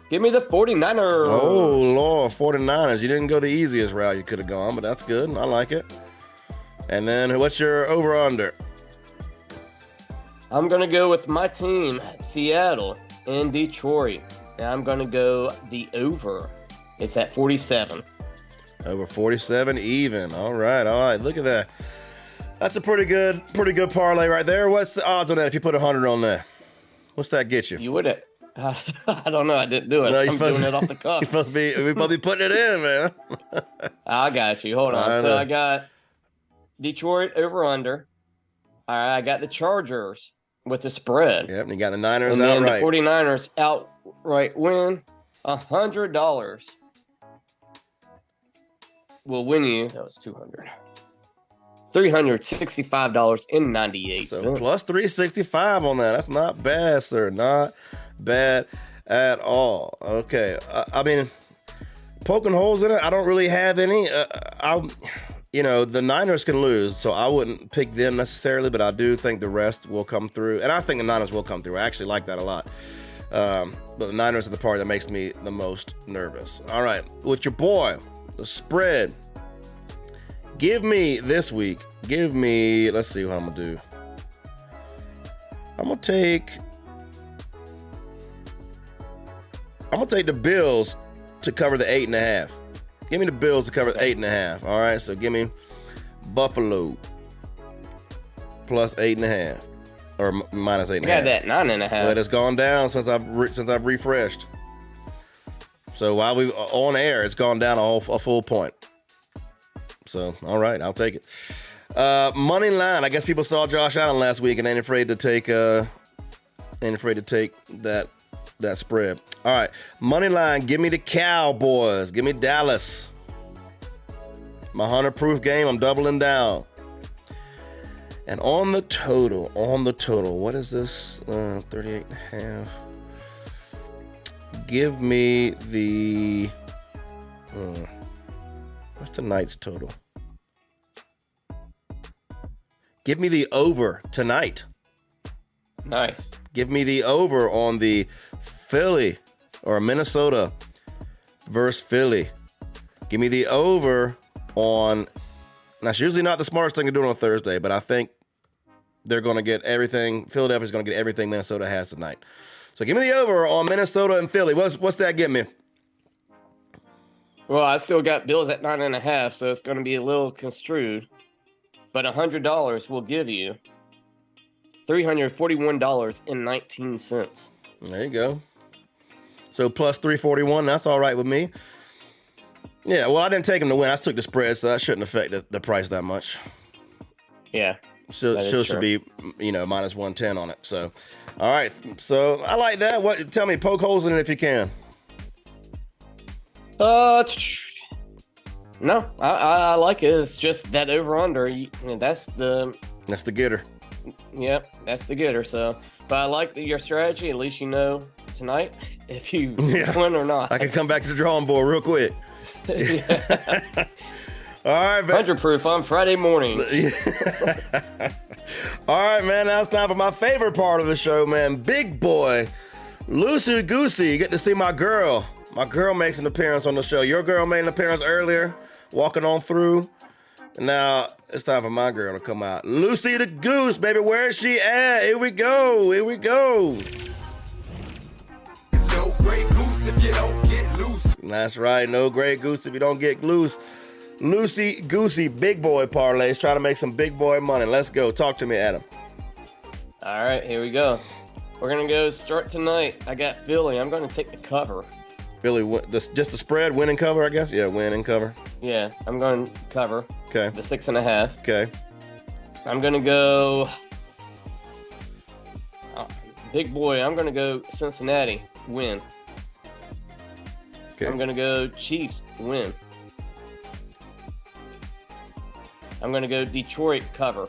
Give me the 49ers. Oh, Lord, 49ers. You didn't go the easiest route you could have gone, but that's good. I like it. And then what's your over-under? I'm going to go with my team, Seattle and Detroit. And I'm going to go the over. It's at 47. Over 47, even. All right. Look at that. That's a pretty good parlay right there. What's the odds on that if you put 100 on there? What's that get you? You would have. I don't know. I didn't do it. No, I'm doing it off the cuff. We're supposed to be putting it in, man. I got you. Hold on. So I got Detroit over under. All right. I got the Chargers with the spread. Yep. And you got the Niners and then outright. The 49ers outright win. $100 will win you. That was 200. $365.98. So plus 365 on that. That's not bad, sir. Not bad at all. Okay. I mean, poking holes in it, I don't really have any. The Niners can lose, so I wouldn't pick them necessarily, but I do think the rest will come through. And I think the Niners will come through. I actually like that a lot. But the Niners are the part that makes me the most nervous. All right. With your boy, the spread. Give me this week. Let's see what I'm going to do. I'm going to take the Bills to cover the 8.5. Give me the Bills to cover the 8.5. All right, so give me Buffalo plus 8.5 or minus 8.5. You got that 9.5. But it's gone down since I've refreshed. So while we on air, it's gone down a full point. So all right, I'll take it. Money line. I guess people saw Josh Allen last week and ain't afraid to take that spread. All right, money line. Give me the Cowboys. Give me Dallas. My 100-proof game. I'm doubling down. And on the total, what is this? 38.5. Give me the. What's tonight's total? Give me the over tonight. Nice. Give me the over on the Philly or Minnesota versus Philly. Give me the over on. Now, it's usually not the smartest thing to do on a Thursday, but I think they're going to get everything. Philadelphia's going to get everything Minnesota has tonight. So give me the over on Minnesota and Philly. What's that get me? Well, I still got Bills at 9.5, so it's going to be a little construed. But $100 will give you $341.19. There you go. So plus 341, that's all right with me. Yeah, well, I didn't take him to win. I took the spread, so that shouldn't affect the price that much. Yeah. Still should be, minus 110 on it. So, all right. So I like that. Tell me, poke holes in it if you can. No, I like it. It's just that over under. That's the getter. Yep, that's the getter. So, but I like your strategy. At least you know tonight if you win or not. I can come back to the drawing board real quick. All right, man. 100 proof on Friday mornings. All right, man. Now it's time for my favorite part of the show, man. Big boy, Loosey Goosey. You get to see my girl. My girl makes an appearance on the show. Your girl made an appearance earlier, walking on through. Now it's time for my girl to come out. Lucy the Goose, baby. Where is she at? Here we go. No great goose if you don't get loose. That's right. No great goose if you don't get loose. Lucy Goosey, big boy parlays. Try to make some big boy money. Let's go. Talk to me, Adam. All right, here we go. We're going to go start tonight. I got Philly. I'm going to take the cover. Philly, just the spread, win and cover, I guess? Yeah, win and cover. Yeah, I'm going to cover. Okay. The 6.5. Okay. I'm going to go... big boy, I'm going to go Cincinnati, win. Okay. I'm going to go Chiefs, win. I'm going to go Detroit, cover.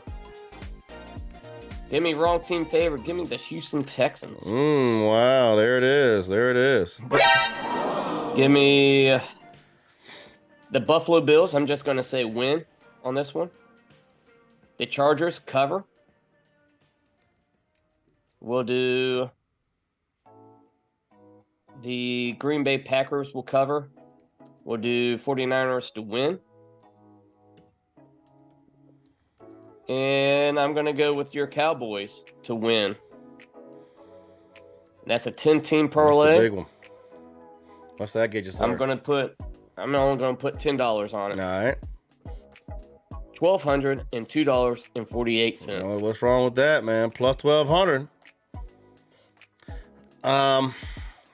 Give me wrong team favorite. Give me the Houston Texans. Wow, there it is. Give me the Buffalo Bills. I'm just going to say win on this one. The Chargers, cover. We'll do the Green Bay Packers will cover. We'll do 49ers to win. And I'm going to go with your Cowboys to win. That's a 10-team parlay. That's a big one. What's that get you, sir? I'm only going to put $10 on it. All right. $1,202.48. Oh, what's wrong with that, man? Plus 1,200.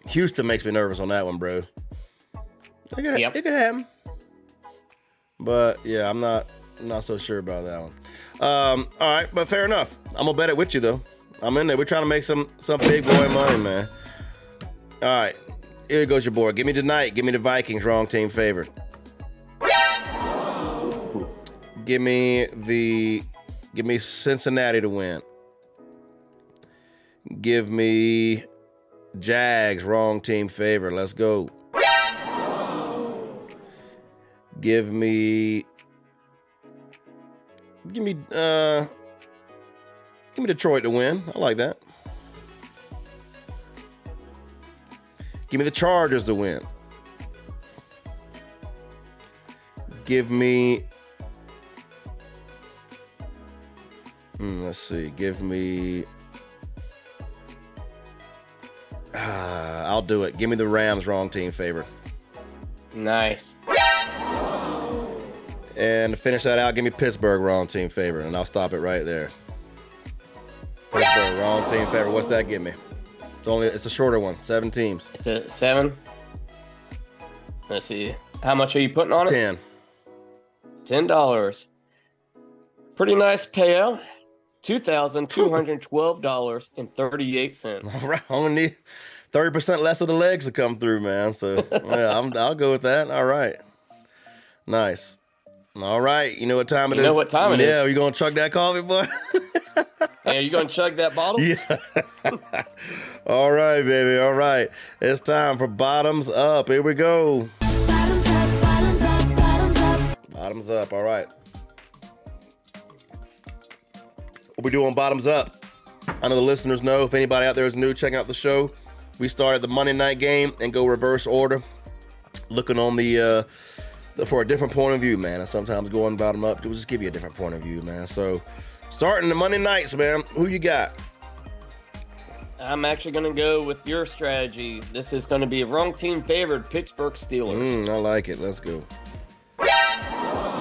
Houston makes me nervous on that one, bro. It could happen. But yeah, I'm not so sure about that one. All right, but fair enough. I'm gonna bet it with you though. I'm in there. We're trying to make some big boy money, man. All right, here goes your board. Give me tonight. Give me the Vikings, wrong team favorite. Give me Cincinnati to win. Give me Jags, wrong team favorite. Let's go. Give me Detroit to win. I like that. Give me the Chargers to win. Give me let's see. Give me I'll do it. Give me the Rams, wrong team favorite. Nice. And to finish that out, give me Pittsburgh, wrong team favorite, and I'll stop it right there. Pittsburgh, wrong team favorite. What's that give me? It's a shorter one. 7 teams. It's a 7. Let's see. How much are you putting on it? 10. $10. Pretty nice payout. $2,212.38. All right, I'm gonna need 30% less of the legs to come through, man. So yeah, I'll go with that. All right, nice. All right, you know what time it is? You know what time it is. Yeah, are you gonna chug that coffee, boy? Hey, are you gonna chug that bottle? Yeah. All right, baby. All right, it's time for bottoms up. Here we go. Bottoms up, bottoms up, bottoms up. Bottoms up. All right. What we do on bottoms up? I know the listeners know. If anybody out there is new checking out the show, we started the Monday night game and go reverse order, looking on the for a different point of view, man. And sometimes going bottom up will just give you a different point of view, man. So starting the Monday nights, man. Who you got? I'm actually going to go with your strategy. This is going to be a wrong team favored Pittsburgh Steelers. I like it. Let's go.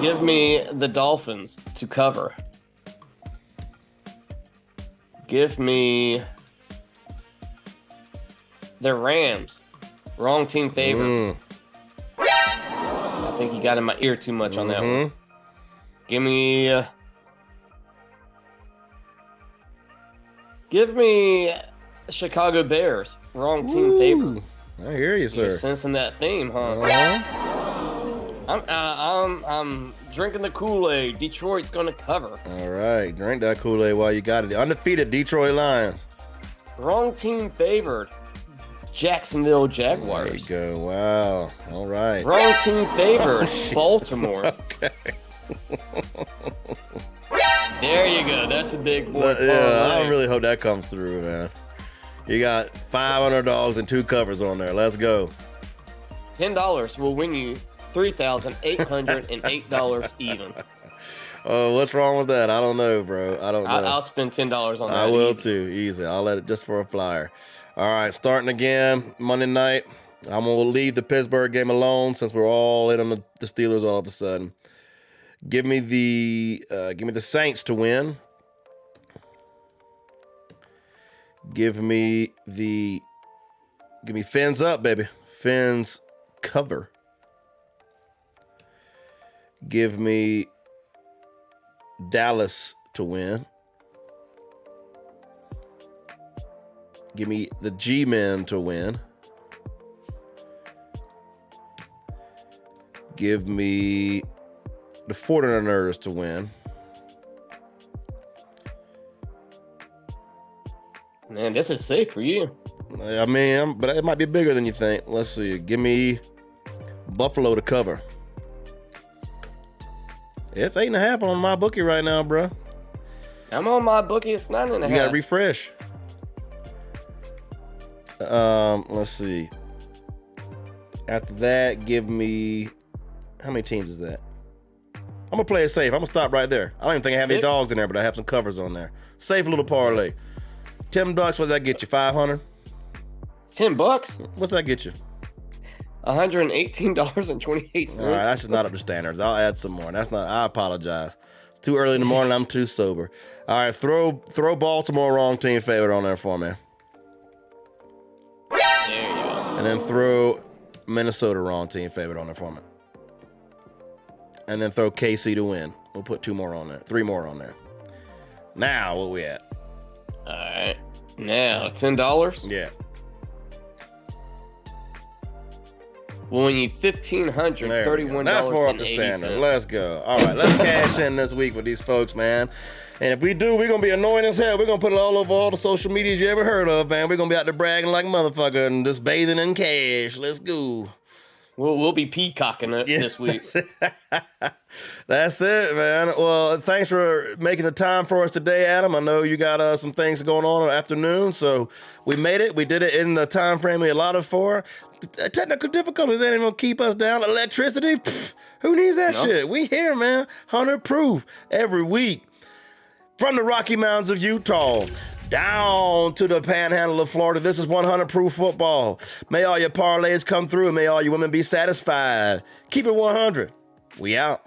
Give me the Dolphins to cover. Give me the Rams. Wrong team favorite. I think you got in my ear too much on that one. Give me Chicago Bears. Wrong team favorite. I hear you, sir. You're sensing that theme, huh? I'm drinking the Kool-Aid. Detroit's gonna cover. All right, drink that Kool-Aid while you got it. The undefeated Detroit Lions. Wrong team favored. Jacksonville Jaguars. There you go. Wow. All right. Wrong team favored. Baltimore. Okay. There you go. That's a big boy. Yeah, I really hope that comes through, man. You got 500 dogs and 2 covers on there. Let's go. $10 will win you $3,808 even. Oh, what's wrong with that? I don't know, bro. I don't know. I'll spend $10 on that. I will easy. too. Easy. I'll let it just for a flyer. All right, starting again Monday night. I'm gonna leave the Pittsburgh game alone since we're all in on the Steelers all of a sudden. Give me the Saints to win. Give me Fins up, baby. Fins cover. Give me Dallas to win. Give me the G-Men to win. Give me the 49ers to win. Man, this is safe for you. I mean, but it might be bigger than you think. Let's see. Give me Buffalo to cover. It's 8.5 on my bookie right now, bro. I'm on my bookie. It's 9.5. You gotta refresh. Let's see. After that, give me, how many teams is that? I'm gonna play it safe. I'm gonna stop right there. I don't even think I have any 6? dogs in there, but I have some covers on there. Safe little parlay. $10. What does that get you? 500. $10. What's that get you? $118.28. All right, that's just not up to standards. I'll add some more. That's not. I apologize. It's too early in the morning. I'm too sober. All right, throw Baltimore wrong team favorite on there for me. There you go. And then throw Minnesota wrong team favorite on there for me. And then throw KC to win. We'll put 2 more on there. 3 more on there. Now, what we at? All right. Now, $10. Yeah. will win you $1,531. That's more up to standard. Let's go. All right, let's cash in this week with these folks, man. And if we do, we're going to be annoying as hell. We're going to put it all over all the social medias you ever heard of, man. We're going to be out there bragging like a motherfucker and just bathing in cash. Let's go. We'll be peacocking it this week. That's it, man. Well, thanks for making the time for us today, Adam. I know you got some things going on in the afternoon, so we made it. We did it in the time frame we allotted for. Technical difficulties ain't even going to keep us down. Electricity, pff, who needs that shit? We here, man. 100 proof every week. From the Rocky Mountains of Utah down to the panhandle of Florida, this is 100 proof football. May all your parlays come through and may all your women be satisfied. Keep it 100. We out.